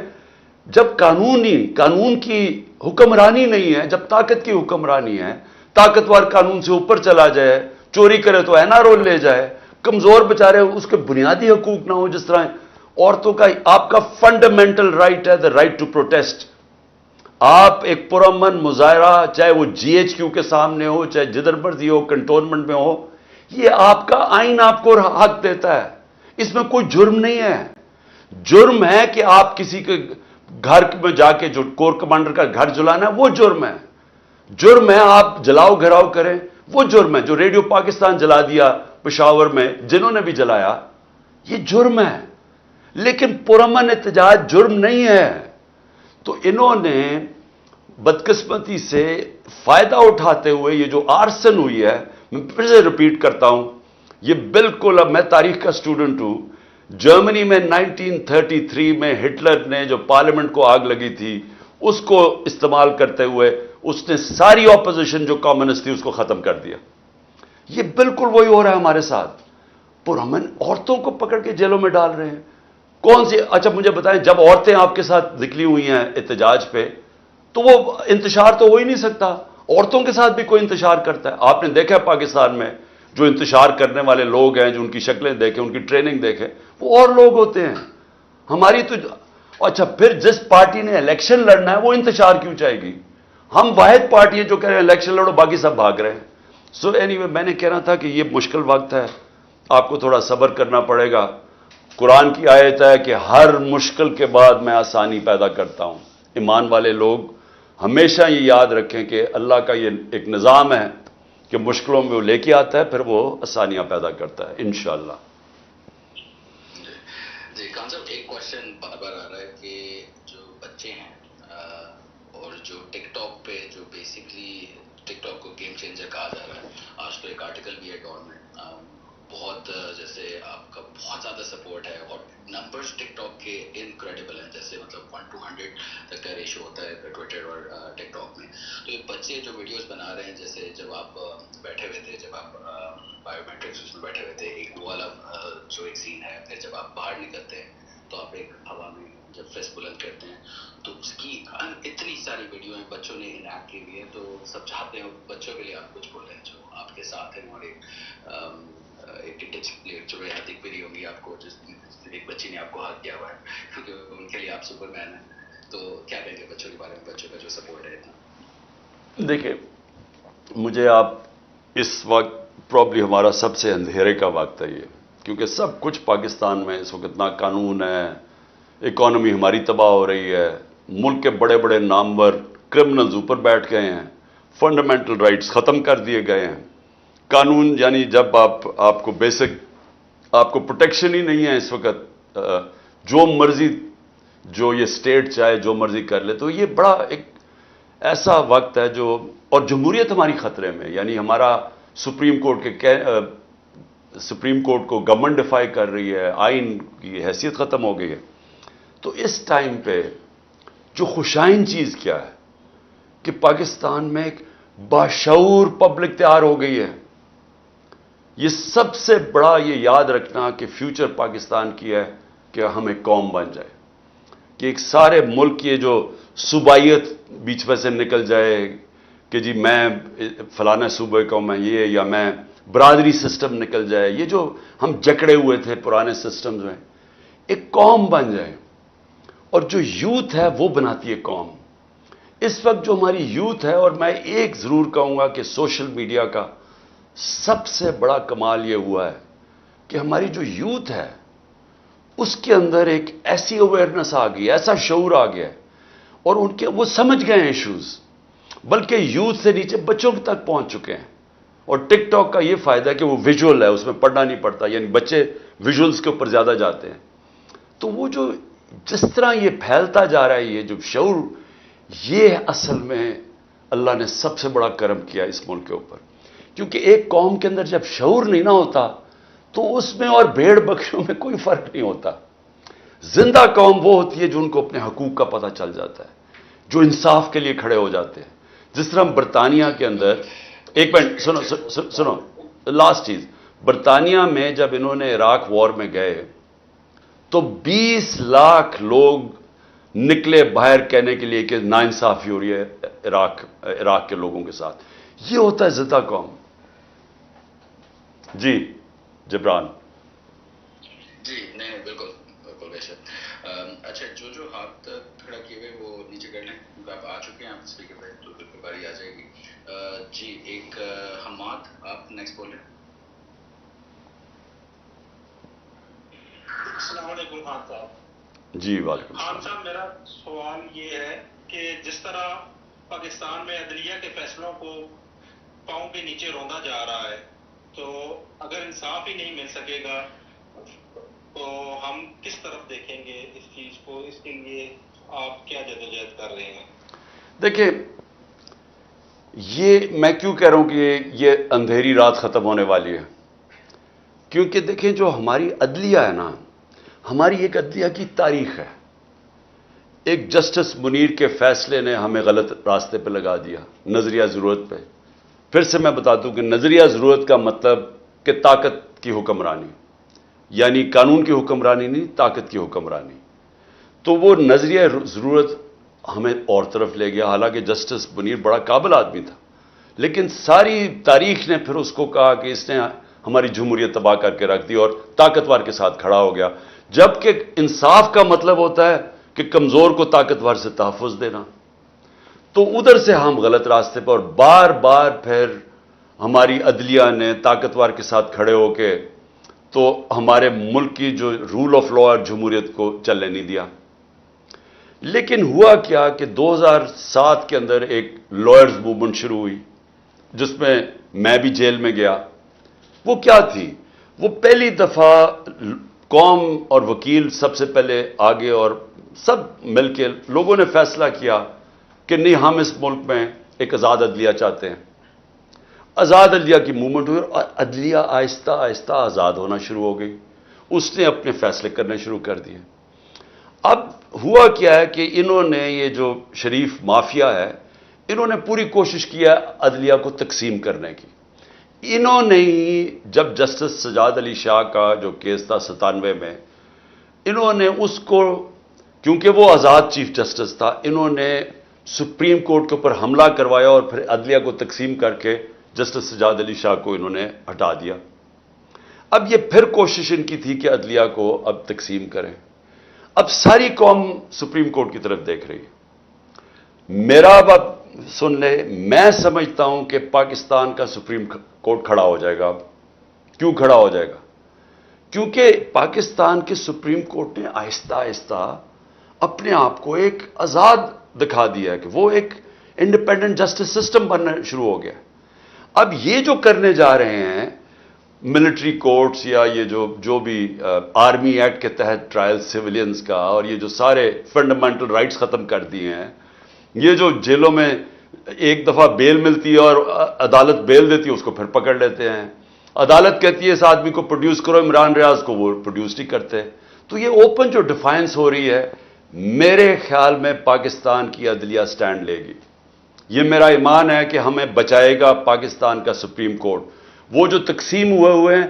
جب قانون کی حکمرانی نہیں ہے, جب طاقت کی حکمرانی ہے, طاقتور قانون سے اوپر چلا جائے, چوری کرے تو این آر او لے جائے, کمزور بیچارے اس کے بنیادی حقوق نہ ہو, جس طرح عورتوں کا, آپ کا فنڈامنٹل رائٹ ہے دا رائٹ ٹو پروٹیسٹ. آپ ایک پرامن مظاہرہ, چاہے وہ جی ایچ کیو کے سامنے ہو, چاہے جدھر مرضی ہو, کنٹونمنٹ میں ہو, یہ آپ کا آئین آپ کو حق دیتا ہے. اس میں کوئی جرم نہیں ہے. جرم ہے کہ آپ کسی کے گھر میں جا کے, جو کور کمانڈر کا گھر جلانا ہے وہ جرم ہے. جرم ہے آپ جلاؤ گھراؤ کریں, وہ جرم ہے. جو ریڈیو پاکستان جلا دیا پشاور میں, جنہوں نے بھی جلایا, یہ جرم ہے. لیکن پرامن احتجاج جرم نہیں ہے. تو انہوں نے بدقسمتی سے فائدہ اٹھاتے ہوئے یہ جو آرسن ہوئی ہے, میں پھر سے ریپیٹ کرتا ہوں, یہ بالکل, اب میں تاریخ کا اسٹوڈنٹ ہوں. جرمنی میں 1933 میں ہٹلر نے جو پارلیمنٹ کو آگ لگی تھی, اس کو استعمال کرتے ہوئے اس نے ساری اپوزیشن جو کمیونسٹ تھی اس کو ختم کر دیا. یہ بالکل وہی ہو رہا ہے ہمارے ساتھ. پرامن عورتوں کو پکڑ کے جیلوں میں ڈال رہے ہیں. کون سی, اچھا مجھے بتائیں, جب عورتیں آپ کے ساتھ نکلی ہوئی ہیں احتجاج پہ, تو وہ انتشار تو ہو ہی نہیں سکتا. عورتوں کے ساتھ بھی کوئی انتشار کرتا ہے؟ آپ نے دیکھا ہے پاکستان میں جو انتشار کرنے والے لوگ ہیں, جو ان کی شکلیں دیکھیں, ان کی ٹریننگ دیکھیں, وہ اور لوگ ہوتے ہیں. ہماری تو, اچھا پھر جس پارٹی نے الیکشن لڑنا ہے وہ انتشار کیوں چاہے گی؟ ہم واحد پارٹی ہیں جو کہہ رہے ہیں الیکشن لڑو, باقی سب بھاگ رہے ہیں. سو اینی وے, میں نے کہنا تھا کہ یہ مشکل وقت ہے, آپ کو تھوڑا صبر کرنا پڑے گا. قرآن کی آیت ہے کہ ہر مشکل کے بعد میں آسانی پیدا کرتا ہوں. ایمان والے لوگ ہمیشہ یہ یاد رکھیں کہ اللہ کا یہ ایک نظام ہے کہ مشکلوں میں وہ لے کے آتا ہے, پھر وہ آسانیاں پیدا کرتا ہے انشاءاللہ. جی خان صاحب, ایک کوشچن بار بار آ رہا ہے کہ جو بچے ہیں اور جو ٹک ٹاک پہ, جو بیسکلی ٹک ٹاک کو گیم چینجر کہا جا رہا ہے, آج تو ایک آرٹیکل بھی ہے ڈان میں, بہت جیسے آپ کا بہت زیادہ سپورٹ ہے اور نمبرز ٹک ٹاک کے انکریڈیبل ہیں, جیسے مطلب 1 to 100 تک کا ریشو ہوتا ہے ٹویٹر اور ٹک ٹاک میں. تو یہ بچے جو ویڈیوز بنا رہے ہیں، جیسے جب آپ بیٹھے ہوئے تھے، جب آپ بایو میٹرکس میں بیٹھے ہوئے تھے، ایک وہ والا جو ایک سین ہے، پھر جب آپ باہر نکلتے ہیں تو آپ ایک ہوا میں جب فیس بلند کرتے ہیں، تو اس کی اتنی ساری ویڈیو ہیں بچوں نے انیکٹ کی ہوئی ہے. تو سب چاہتے ہیں بچوں کے لیے آپ کچھ بولیں جو آپ کے ساتھ ہیں. اور ایک جو یہاں دکھ بھی رہی ہوگی آپ کو، جس ایک بچی نے آپ کو ہاتھ کیا ہوا ہے، کیونکہ ان کے لیے آپ سپر مین ہیں. تو کیا کہیں گے بچوں کے بارے میں، بچوں کا جو سپورٹ ہے اتنا؟ دیکھیں، مجھے آپ اس وقت پرابلی ہمارا سب سے اندھیرے کا وقت ہے یہ، کیونکہ سب کچھ پاکستان میں اس وقت نہ قانون ہے، اکانومی ہماری تباہ ہو رہی ہے، ملک کے بڑے بڑے نامور کرمنلز اوپر بیٹھ گئے ہیں، فنڈامنٹل رائٹس ختم کر دیے گئے ہیں. قانون یعنی جب آپ کو بیسک آپ کو پروٹیکشن ہی نہیں ہے اس وقت، جو مرضی جو یہ اسٹیٹ چاہے جو مرضی کر لے. تو یہ بڑا ایک ایسا وقت ہے جو، اور جمہوریت ہماری خطرے میں، یعنی ہمارا سپریم کورٹ کو گورنمنٹ ڈیفائی کر رہی ہے، آئین کی حیثیت ختم ہو گئی ہے. تو اس ٹائم پہ جو خوشائن چیز کیا ہے کہ پاکستان میں ایک باشعور پبلک تیار ہو گئی ہے. یہ سب سے بڑا یہ یاد رکھنا کہ فیوچر پاکستان کی ہے کہ ہم ایک قوم بن جائے، کہ ایک سارے ملک کی جو صوبائیت بیچ میں سے نکل جائے کہ جی میں فلانے صوبے کا میں یہ، یا میں برادری سسٹم نکل جائے. یہ جو ہم جکڑے ہوئے تھے پرانے سسٹمز میں، ایک قوم بن جائے. اور جو یوتھ ہے وہ بناتی ہے قوم. اس وقت جو ہماری یوتھ ہے، اور میں ایک ضرور کہوں گا کہ سوشل میڈیا کا سب سے بڑا کمال یہ ہوا ہے کہ ہماری جو یوتھ ہے اس کے اندر ایک ایسی اویئرنس آ گئی، ایسا شعور آ گیا ہے، اور ان کے وہ سمجھ گئے ہیں ایشوز، بلکہ یوتھ سے نیچے بچوں تک پہنچ چکے ہیں. اور ٹک ٹاک کا یہ فائدہ ہے کہ وہ ویژول ہے، اس میں پڑھنا نہیں پڑتا، یعنی بچے ویژولز کے اوپر زیادہ جاتے ہیں. تو وہ جو جس طرح یہ پھیلتا جا رہا ہے، یہ جو شعور، یہ اصل میں اللہ نے سب سے بڑا کرم کیا اس ملک کے اوپر. کیونکہ ایک قوم کے اندر جب شعور نہیں نہ ہوتا تو اس میں اور بھیڑ بکریوں میں کوئی فرق نہیں ہوتا. زندہ قوم وہ ہوتی ہے جو ان کو اپنے حقوق کا پتہ چل جاتا ہے، جو انصاف کے لیے کھڑے ہو جاتے ہیں. جس طرح برطانیہ کے اندر، ایک منٹ سنو لاسٹ چیز، برطانیہ میں جب انہوں نے عراق وار میں گئے تو 20 لاکھ لوگ نکلے باہر کہنے کے لیے کہ ناانصافی ہو رہی ہے عراق کے لوگوں کے ساتھ. یہ ہوتا ہے زندہ قوم. جی جبران. جی نہیں، بالکل بالکل بے شک. اچھا، جو ہاتھ کھڑا کیے ہوئے وہ نیچے کر لیں، کیونکہ آپ آ چکے ہیں، آپ اسپیکر پہ تو بالکل باری آ جائے گی. جی ایک حماد، آپ نیکسٹ بولیں. السلام علیکم خان صاحب. جی وعلیکم خان السلام. صاحب، میرا سوال یہ ہے کہ جس طرح پاکستان میں عدلیہ کے فیصلوں کو پاؤں کے نیچے روندا جا رہا ہے، تو اگر انصاف ہی نہیں مل سکے گا تو ہم کس طرف دیکھیں گے اس چیز کو؟ اس کے لیے آپ کیا جدوجہد کر رہے ہیں؟ دیکھیں، یہ میں کیوں کہہ رہا ہوں کہ یہ اندھیری رات ختم ہونے والی ہے، کیونکہ دیکھیں جو ہماری عدلیہ ہے نا، ہماری ایک عدلیہ کی تاریخ ہے. ایک جسٹس منیر کے فیصلے نے ہمیں غلط راستے پہ لگا دیا، نظریہ ضرورت پہ. پھر سے میں بتا دوں کہ نظریہ ضرورت کا مطلب کہ طاقت کی حکمرانی، یعنی قانون کی حکمرانی نہیں، طاقت کی حکمرانی. تو وہ نظریہ ضرورت ہمیں اور طرف لے گیا. حالانکہ جسٹس منیر بڑا قابل آدمی تھا، لیکن ساری تاریخ نے پھر اس کو کہا کہ اس نے ہماری جمہوریت تباہ کر کے رکھ دی اور طاقتور کے ساتھ کھڑا ہو گیا. جبکہ انصاف کا مطلب ہوتا ہے کہ کمزور کو طاقتور سے تحفظ دینا. تو ادھر سے ہم غلط راستے پر، اور بار بار پھر ہماری عدلیہ نے طاقتور کے ساتھ کھڑے ہو کے تو ہمارے ملک کی جو رول آف لا اور جمہوریت کو چلنے نہیں دیا. لیکن ہوا کیا کہ 2007 کے اندر ایک لائرز موومنٹ شروع ہوئی، جس میں میں بھی جیل میں گیا. وہ کیا تھی؟ وہ پہلی دفعہ قوم اور وکیل سب سے پہلے آگے، اور سب مل کے لوگوں نے فیصلہ کیا کہ نہیں، ہم اس ملک میں ایک آزاد عدلیہ چاہتے ہیں. آزاد عدلیہ کی موومنٹ ہوئی اور عدلیہ آہستہ آہستہ آزاد ہونا شروع ہو گئی. اس نے اپنے فیصلے کرنے شروع کر دیے. اب ہوا کیا ہے کہ انہوں نے، یہ جو شریف مافیا ہے، انہوں نے پوری کوشش کیا عدلیہ کو تقسیم کرنے کی. انہوں نے ہی جب جسٹس سجاد علی شاہ کا جو کیس تھا 97 میں، انہوں نے اس کو، کیونکہ وہ آزاد چیف جسٹس تھا، انہوں نے سپریم کورٹ کے اوپر حملہ کروایا اور پھر عدلیہ کو تقسیم کر کے جسٹس سجاد علی شاہ کو انہوں نے ہٹا دیا. اب یہ پھر کوشش ان کی تھی کہ عدلیہ کو اب تقسیم کریں. اب ساری قوم سپریم کورٹ کی طرف دیکھ رہی ہے. میرا اب سن لے، میں سمجھتا ہوں کہ پاکستان کا سپریم کورٹ کھڑا ہو جائے گا. اب کیوں کھڑا ہو جائے گا؟ کیونکہ پاکستان کے سپریم کورٹ نے آہستہ آہستہ اپنے آپ کو ایک آزاد دکھا دیا ہے کہ وہ ایک انڈیپینڈنٹ جسٹس سسٹم بننا شروع ہو گیا. اب یہ جو کرنے جا رہے ہیں ملٹری کورٹس، یا یہ جو بھی آرمی ایکٹ کے تحت ٹرائل سیولینز کا، اور یہ جو سارے فنڈامنٹل رائٹس ختم کر دیے ہیں، یہ جو جیلوں میں ایک دفعہ بیل ملتی ہے اور عدالت بیل دیتی ہے، اس کو پھر پکڑ لیتے ہیں. عدالت کہتی ہے اس آدمی کو پروڈیوس کرو، عمران ریاض کو، وہ پروڈیوس نہیں کرتے. تو یہ اوپن جو ڈیفائنس ہو رہی ہے، میرے خیال میں پاکستان کی عدلیہ سٹینڈ لے گی. یہ میرا ایمان ہے کہ ہمیں بچائے گا پاکستان کا سپریم کورٹ. وہ جو تقسیم ہوئے ہیں،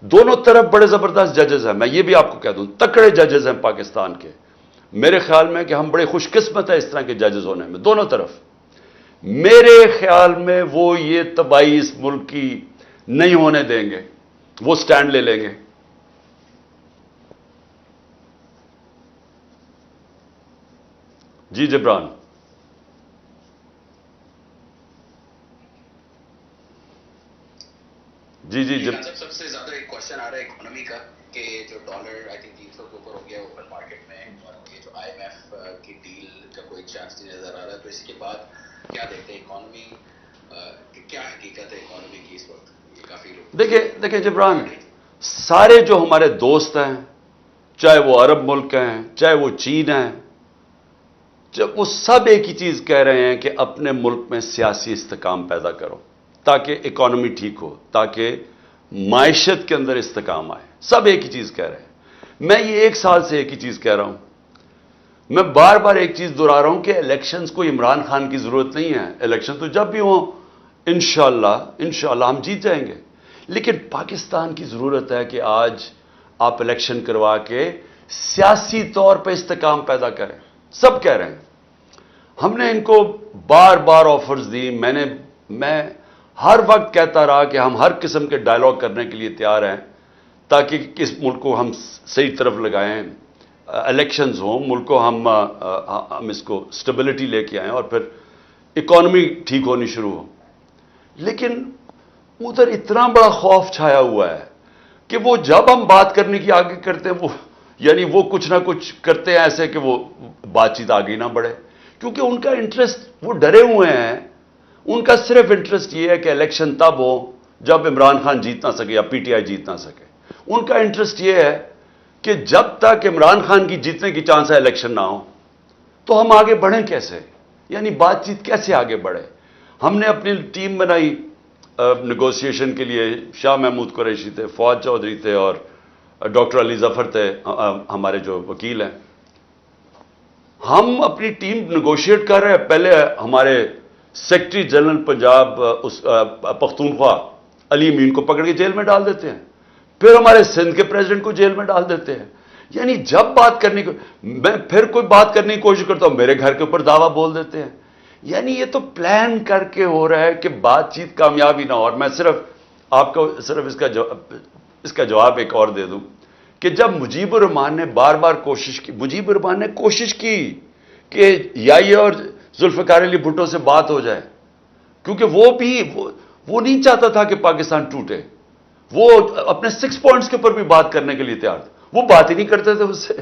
دونوں طرف بڑے زبردست ججز ہیں. میں یہ بھی آپ کو کہہ دوں، تکڑے ججز ہیں پاکستان کے. میرے خیال میں کہ ہم بڑے خوش قسمت ہیں اس طرح کے ججز ہونے میں، دونوں طرف. میرے خیال میں وہ یہ تباہی اس ملک کی نہیں ہونے دیں گے، وہ سٹینڈ لے لیں گے. جی جبران. جی سب سے زیادہ ایک کوشچن آ رہا ہے اکانومی کا، کہ جو ڈالر آئی تھنک 300 کے اوپر ہو گیا اوپن مارکیٹ میں، اور یہ جو آئی ایم ایف کی ڈیل کا کوئی چانس نہیں نظر آ رہا. تو اس کے بعد کیا دیکھتے ہیں اکانومی، کیا حقیقت ہے اکانومی کی اس وقت؟ یہ کافی لوگ دیکھیں جبران، سارے جو ہمارے دوست ہیں، چاہے وہ عرب ملک ہیں، چاہے وہ چین ہیں، جب وہ سب ایک ہی چیز کہہ رہے ہیں کہ اپنے ملک میں سیاسی استحکام پیدا کرو تاکہ اکانومی ٹھیک ہو، تاکہ معیشت کے اندر استحکام آئے. سب ایک ہی چیز کہہ رہے ہیں. میں یہ 1 سال سے ایک ہی چیز کہہ رہا ہوں. میں بار بار ایک چیز دہرا رہا ہوں کہ الیکشنز کو عمران خان کی ضرورت نہیں ہے. الیکشن تو جب بھی ہوں انشاءاللہ ہم جیت جائیں گے. لیکن پاکستان کی ضرورت ہے کہ آج آپ الیکشن کروا کے سیاسی طور پہ استحکام پیدا کریں. سب کہہ رہے ہیں. ہم نے ان کو بار بار آفرز دی. میں ہر وقت کہتا رہا کہ ہم ہر قسم کے ڈائلاگ کرنے کے لیے تیار ہیں تاکہ اس ملک کو ہم صحیح طرف لگائیں. الیکشنز ہوں، ملک کو ہم اس کو سٹیبلٹی لے کے آئیں اور پھر اکانومی ٹھیک ہونی شروع ہو. لیکن ادھر اتنا بڑا خوف چھایا ہوا ہے کہ وہ جب ہم بات کرنے کی آگے کرتے ہیں، وہ کچھ نہ کچھ کرتے ہیں ایسے کہ وہ بات چیت آگے نہ بڑھے. کیونکہ ان کا انٹرسٹ، وہ ڈرے ہوئے ہیں. ان کا صرف انٹرسٹ یہ ہے کہ الیکشن تب ہو جب عمران خان جیت نہ سکے یا پی ٹی آئی جیت نہ سکے. ان کا انٹرسٹ یہ ہے کہ جب تک عمران خان کی جیتنے کی چانس ہے الیکشن نہ ہو تو ہم آگے بڑھیں کیسے، یعنی بات چیت کیسے آگے بڑھے. ہم نے اپنی ٹیم بنائی نیگوسیشن کے لیے. شاہ محمود قریشی تھے، فواد چودھری تھے، اور ڈاکٹر علی ظفر تھے ہمارے جو وکیل ہیں. ہم اپنی ٹیم نیگوشیٹ کر رہے ہیں. پہلے ہمارے سیکرٹری جنرل پنجاب پختونخوا علی امین کو پکڑ کے جیل میں ڈال دیتے ہیں. پھر ہمارے سندھ کے پریزیڈنٹ کو جیل میں ڈال دیتے ہیں. یعنی جب بات کرنے کو، میں پھر کوئی بات کرنے کی کوشش کرتا ہوں، میرے گھر کے اوپر دعویٰ بول دیتے ہیں. یعنی یہ تو پلان کر کے ہو رہا ہے کہ بات چیت کامیاب ہی نہ ہو. اور میں صرف آپ کو اس کا جواب ایک اور دے دوں کہ جب مجیب الرحمان نے بار بار مجیب الرحمان نے کوشش کی کہ یہ اور ذوالفقار علی بھٹو سے بات ہو جائے، کیونکہ وہ نہیں چاہتا تھا کہ پاکستان ٹوٹے. وہ اپنے 6 پوائنٹس کے اوپر بھی بات کرنے کے لیے تیار تھے. وہ بات ہی نہیں کرتے تھے اس سے،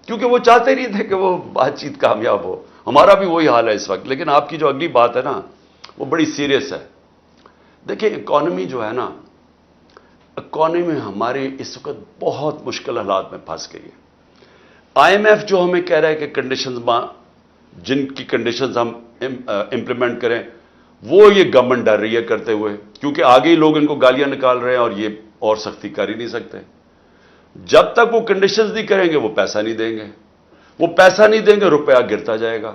کیونکہ وہ چاہتے نہیں تھے کہ وہ بات چیت کامیاب ہو. ہمارا بھی وہی حال ہے اس وقت. لیکن آپ کی جو اگلی بات ہے نا، وہ بڑی سیریس ہے. دیکھیں اکانومی جو ہے نا، اکانومی ہماری اس وقت بہت مشکل حالات میں پھنس گئی ہے. آئی ایم ایف جو ہمیں کہہ رہا ہے کہ کنڈیشنز جن کی کنڈیشنز ہم امپلیمنٹ کریں، وہ یہ گورنمنٹ ڈر رہی ہے کرتے ہوئے، کیونکہ آگے ہی لوگ ان کو گالیاں نکال رہے ہیں اور یہ اور سختی کر ہی نہیں سکتے. جب تک وہ کنڈیشنز نہیں کریں گے وہ پیسہ نہیں دیں گے. وہ پیسہ نہیں دیں گے، روپیہ گرتا جائے گا.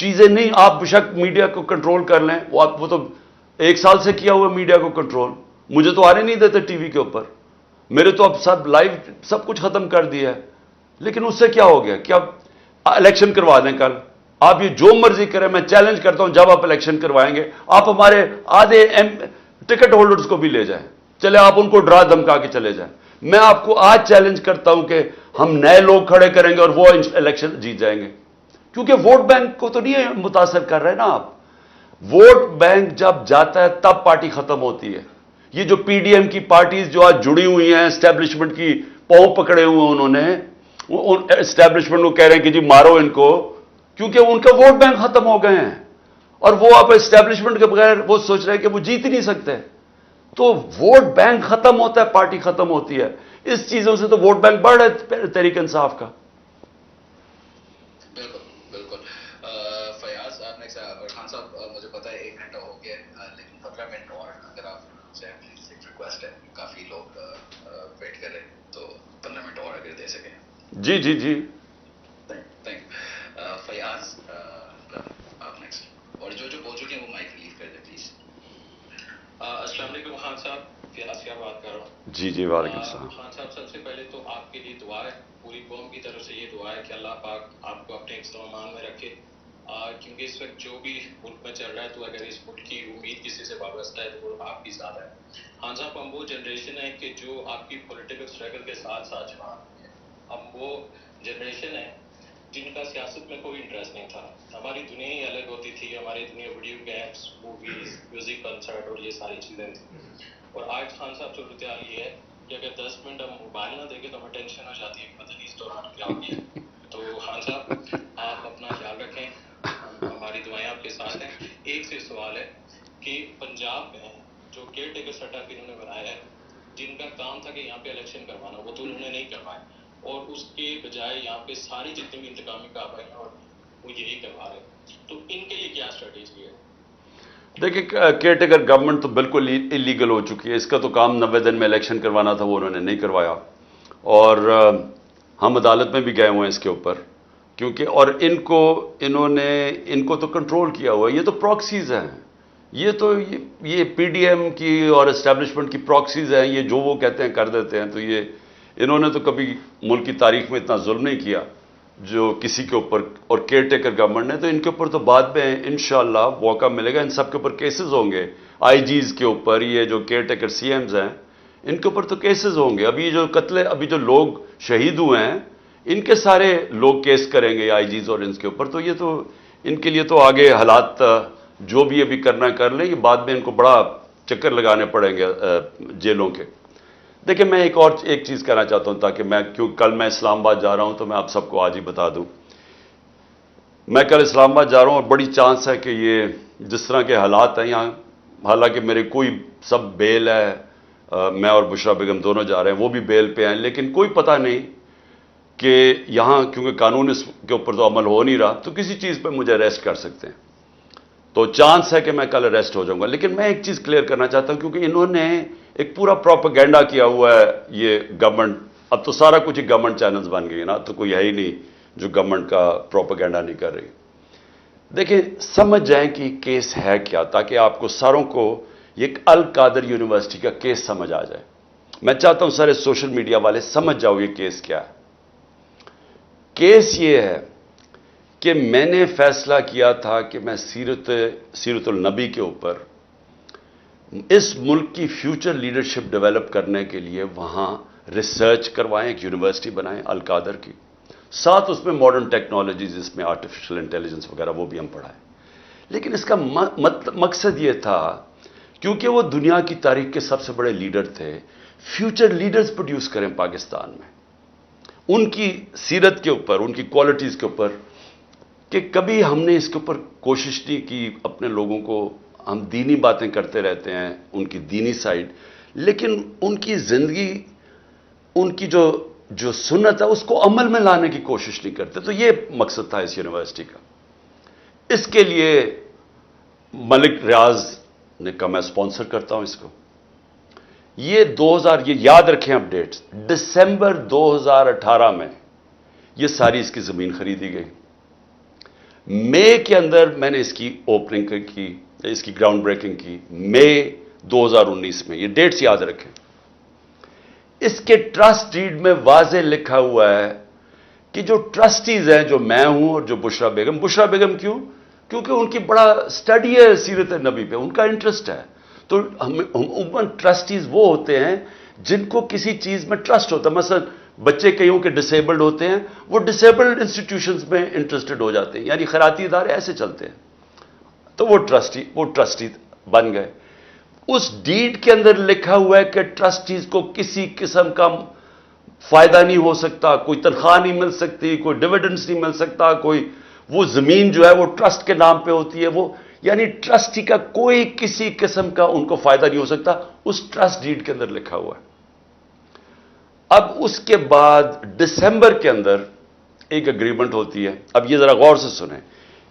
چیزیں نہیں. آپ بشک میڈیا کو کنٹرول کر لیں, وہ تو 1 سال سے کیا ہوا میڈیا کو کنٹرول. مجھے تو آنے نہیں دیتے ٹی وی کے اوپر, میرے تو اب سب لائیو سب کچھ ختم کر دیا ہے. لیکن اس سے کیا ہو گیا؟ کیا الیکشن کروا دیں کل؟ آپ یہ جو مرضی کریں, میں چیلنج کرتا ہوں, جب آپ الیکشن کروائیں گے آپ ہمارے آدھے ٹکٹ ہولڈرز کو بھی لے جائیں, چلے آپ ان کو ڈرا دھمکا کے چلے جائیں. میں آپ کو آج چیلنج کرتا ہوں کہ ہم نئے لوگ کھڑے کریں گے اور وہ الیکشن جیت جائیں گے. کیونکہ ووٹ بینک کو تو نہیں متاثر کر رہے نا آپ. ووٹ بینک جب جاتا ہے تب پارٹی ختم ہوتی ہے. یہ جو پی ڈی ایم کی پارٹیز جو آج جڑی ہوئی ہیں اسٹیبلشمنٹ کی پاؤں پکڑے ہوئے ہیں, انہوں نے اسٹیبلشمنٹ کو کہہ رہے ہیں کہ جی مارو ان کو, کیونکہ ان کا ووٹ بینک ختم ہو گئے ہیں. اور وہ اب اسٹیبلشمنٹ کے بغیر وہ سوچ رہے ہیں کہ وہ جیت ہی نہیں سکتے. تو ووٹ بینک ختم ہوتا ہے, پارٹی ختم ہوتی ہے. اس چیزوں سے تو ووٹ بینک بڑھ رہا ہے تحریک انصاف کا. بالکل بالکل. فیاض آپ نے خان صاحب مجھے پتا ہے 1 گھنٹہ ہو گیا لیکن 15 منٹ اور اگر آپ چاہیں پلیز, ایک ریکویسٹ ہے, کافی لوگ ویٹ کر رہے ہیں تو 15 منٹ اور اگر دے سکیں. جی جی جی تھینک یو. فیاض آپ نیکسٹ, اور جو بول چکے ہیں وہ مائک ریلیو کر دیں پلیز. السلام علیکم خان صاحب, فیاض کیا بات کر رہا ہوں. جی جی وعلیکم السلام. خان صاحب سب سے پہلے تو آپ کے لیے دعا ہے, پوری قوم کی طرف سے یہ دعا ہے کہ اللہ پاک آپ کو اپنے امان میں رکھے, کیونکہ اس وقت جو بھی ملک میں چل رہا ہے تو اگر اس ملک کی امید کسی سے وابستہ ہے تو وہ آپ کی ذات ہے. خان صاحب ہم وہ جنریشن ہے کہ جو آپ کی پولیٹیکل اسٹرگل کے ساتھ ساتھ جوان ہے. ہم وہ جنریشن ہے جن کا سیاست میں کوئی انٹرسٹ نہیں تھا. ہماری دنیا ہی الگ ہوتی تھی, ہماری دنیا video games, movies, music concert اور یہ ساری چیزیں تھیں. اور آج خان صاحب صورتحال یہ ہے کہ اگر 10 منٹ ہم موبائل نہ دیکھیں تو ہمیں ٹینشن ہو جاتی ہے کہ پتہ نہیں اس دوران کیا ہو گیا. تو خان صاحب آپ اپنا خیال رکھیں, ہماری دعائیں آپ کے ساتھ ہیں. ایک سے سوال ہے کہ پنجاب میں جو کیئر ٹیکر سیٹ اپ انہوں نے بنایا ہے, جن کا کام تھا کہ یہاں پہ الیکشن کروانا, وہ تو انہوں نے نہیں کروائے, اور اس کے بجائے یہاں پہ ساری جتنی بھی انتقامی کارروائی ہیں اور وہ یہی کروا رہے ہیں, تو ان کے لیے کیا اسٹریٹجی ہے؟ دیکھیں کیئر ٹیکر گورنمنٹ تو بالکل انلیگل ہو چکی ہے. اس کا تو کام 90 دن میں الیکشن کروانا تھا, وہ انہوں نے نہیں کروایا. اور ہم عدالت میں بھی گئے ہوئے ہیں اس کے اوپر, کیونکہ اور ان کو تو کنٹرول کیا ہوا ہے. یہ تو پراکسیز ہیں, یہ تو یہ پی ڈی ایم کی اور اسٹیبلشمنٹ کی پراکسیز ہیں. یہ جو وہ کہتے ہیں کر دیتے ہیں. تو یہ انہوں نے تو کبھی ملک کی تاریخ میں اتنا ظلم نہیں کیا جو کسی کے اوپر, اور کیئر ٹیکر گورنمنٹ نے تو ان کے اوپر تو بعد میں انشاءاللہ موقع ملے گا. ان سب کے اوپر کیسز ہوں گے, آئی جیز کے اوپر, یہ جو کیئر ٹیکر سی ایمز ہیں ان کے اوپر تو کیسز ہوں گے. ابھی جو لوگ شہید ہوئے ہیں ان کے سارے لوگ کیس کریں گے آئی جیز اور ان کے اوپر. تو یہ تو ان کے لیے تو آگے حالات جو بھی ابھی کرنا کر لیں, یہ بعد میں ان کو بڑا چکر لگانے پڑیں گے جیلوں کے. دیکھیں میں ایک چیز کہنا چاہتا ہوں, تاکہ کل میں اسلام آباد جا رہا ہوں تو میں آپ سب کو آج ہی بتا دوں. میں کل اسلام آباد جا رہا ہوں اور بڑی چانس ہے کہ یہ جس طرح کے حالات ہیں یہاں, حالانکہ میرے کوئی سب بیل ہے, میں اور بشرا بیگم دونوں جا رہے ہیں, وہ بھی بیل پہ ہیں, لیکن کوئی پتہ نہیں کہ یہاں کیونکہ قانون اس کے اوپر تو عمل ہو نہیں رہا, تو کسی چیز پہ مجھے اریسٹ کر سکتے ہیں. تو چانس ہے کہ میں کل اریسٹ ہو جاؤں گا. لیکن میں ایک چیز کلیئر کرنا چاہتا ہوں, کیونکہ انہوں نے ایک پورا پروپیگنڈا کیا ہوا ہے یہ گورنمنٹ. اب تو سارا کچھ گورنمنٹ چینلز بن گئی نا, تو کوئی ہے ہی نہیں جو گورنمنٹ کا پروپیگنڈا نہیں کر رہی. دیکھیں سمجھ جائیں کہ کیس ہے کیا, تاکہ آپ کو ساروں کو ایک القادر یونیورسٹی کا کیس سمجھ آ جائے. میں چاہتا ہوں سارے سوشل میڈیا والے سمجھ جاؤ یہ کیس کیا ہے. کیس یہ ہے کہ میں نے فیصلہ کیا تھا کہ میں سیرت النبی کے اوپر اس ملک کی فیوچر لیڈرشپ ڈیولپ کرنے کے لیے وہاں ریسرچ کروائیں, ایک یونیورسٹی بنائیں القادر کی, ساتھ اس میں ماڈرن ٹیکنالوجیز, اس میں آرٹیفیشل انٹیلیجنس وغیرہ وہ بھی ہم پڑھائیں. لیکن اس کا مقصد یہ تھا کیونکہ وہ دنیا کی تاریخ کے سب سے بڑے لیڈر تھے, فیوچر لیڈرز پروڈیوس کریں پاکستان میں, ان کی سیرت کے اوپر, ان کی کوالٹیز کے اوپر. کہ کبھی ہم نے اس کے اوپر کوشش نہیں کی اپنے لوگوں کو, ہم دینی باتیں کرتے رہتے ہیں, ان کی دینی سائیڈ, لیکن ان کی زندگی, ان کی جو سنت ہے اس کو عمل میں لانے کی کوشش نہیں کرتے. تو یہ مقصد تھا اس یونیورسٹی کا. اس کے لیے ملک ریاض نے کہا میں اسپانسر کرتا ہوں اس کو. یہ یاد رکھیں اپ ڈیٹس, دسمبر 2018 میں یہ ساری اس کی زمین خریدی گئی. مئی کے اندر میں نے اس کی اوپننگ کی, اس کی گراؤنڈ بریکنگ کی, مئی 2019 میں. یہ ڈیٹس یاد رکھیں. اس کے ٹرسٹ ڈیڈ میں واضح لکھا ہوا ہے کہ جو ٹرسٹیز ہیں, جو میں ہوں اور جو بشرا بیگم کیونکہ ان کی بڑا اسٹڈی ہے سیرت نبی پہ, ان کا انٹرسٹ ہے. تو عموماً ٹرسٹیز وہ ہوتے ہیں جن کو کسی چیز میں ٹرسٹ ہوتا ہے. مثلا بچے کئیوں کے ڈسیبلڈ ہوتے ہیں, وہ ڈسیبلڈ انسٹیٹیوشنز میں انٹرسٹڈ ہو جاتے ہیں, یعنی خیراتی ادارے ایسے چلتے ہیں. تو وہ ٹرسٹی بن گئے. اس ڈیڈ کے اندر لکھا ہوا ہے کہ ٹرسٹیز کو کسی قسم کا فائدہ نہیں ہو سکتا, کوئی تنخواہ نہیں مل سکتی, کوئی ڈویڈنڈس نہیں مل سکتا, کوئی وہ زمین جو ہے وہ ٹرسٹ کے نام پہ ہوتی ہے, وہ یعنی ٹرسٹی کا کوئی کسی قسم کا ان کو فائدہ نہیں ہو سکتا. اس ٹرسٹ ڈیڈ کے اندر لکھا ہوا ہے. اب اس کے بعد دسمبر کے اندر ایک اگریمنٹ ہوتی ہے. اب یہ ذرا غور سے سنیں.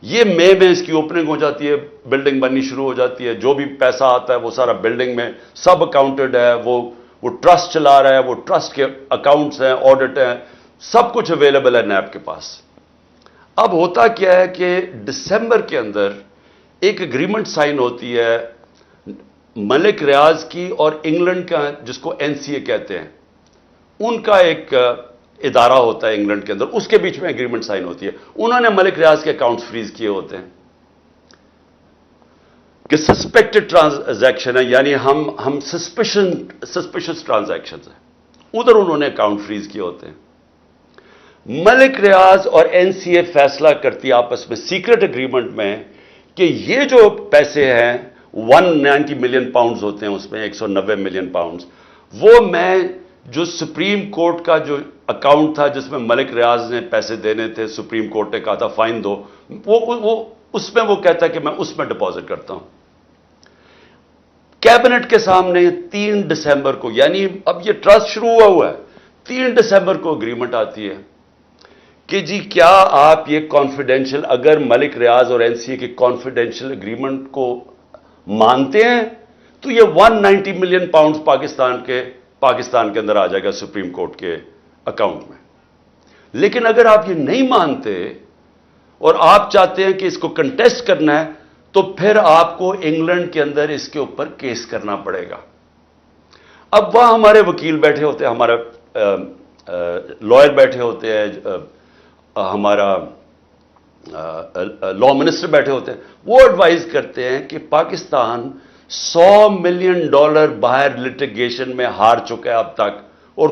یہ مئی میں اس کی اوپننگ ہو جاتی ہے, بلڈنگ بننی شروع ہو جاتی ہے, جو بھی پیسہ آتا ہے وہ سارا بلڈنگ میں سب اکاؤنٹڈ ہے, وہ ٹرسٹ چلا رہا ہے, وہ ٹرسٹ کے اکاؤنٹس ہیں, آڈٹ ہیں, سب کچھ اویلیبل ہے نیب کے پاس. اب ہوتا کیا ہے کہ دسمبر کے اندر ایک اگریمنٹ سائن ہوتی ہے ملک ریاض کی اور انگلینڈ کا, جس کو NCA کہتے ہیں, ان کا ایک ادارہ ہوتا ہے انگلینڈ کے اندر, اس کے بیچ میں اگریمنٹ سائن ہوتی ہے. انہوں نے ملک ریاض کے اکاؤنٹس فریز کیے ہوتے ہیں کہ سسپیکٹڈ ٹرانزیکشن ہے, یعنی ہم سسپیشس ٹرانزیکشن ہیں, ادھر انہوں نے اکاؤنٹ فریز کیے ہوتے ہیں. ملک ریاض اور NCA فیصلہ کرتی آپس میں سیکرٹ اگریمنٹ میں کہ یہ جو پیسے ہیں 190 ملین پاؤنڈز ہوتے ہیں, اس میں 190 ملین پاؤنڈز, وہ میں جو سپریم کورٹ کا جو اکاؤنٹ تھا جس میں ملک ریاض نے پیسے دینے تھے, سپریم کورٹ نے کہا تھا فائن دو, وہ اس میں وہ کہتا ہے کہ میں اس میں ڈپازٹ کرتا ہوں. کیبنٹ کے سامنے 3 دسمبر کو, یعنی اب یہ ٹرسٹ شروع ہوا ہے, 3 دسمبر کو اگریمنٹ آتی ہے کہ جی کیا آپ یہ کانفیڈینشیل, اگر ملک ریاض اور NCA کے کانفیڈینشیل اگریمنٹ کو مانتے ہیں تو یہ 190 ملین پاؤنڈز پاکستان کے اندر آ جائے گا سپریم کورٹ کے اکاؤنٹ میں. لیکن اگر آپ یہ نہیں مانتے اور آپ چاہتے ہیں کہ اس کو کنٹیسٹ کرنا ہے تو پھر آپ کو انگلینڈ کے اندر اس کے اوپر کیس کرنا پڑے گا. اب وہاں ہمارے وکیل بیٹھے ہوتے ہیں, ہمارا لائر بیٹھے ہوتے ہیں, ہمارا لا منسٹر بیٹھے ہوتے ہیں, وہ ایڈوائز کرتے ہیں کہ پاکستان $100 ملین باہر لٹیگیشن میں ہار چکا ہے اب تک, اور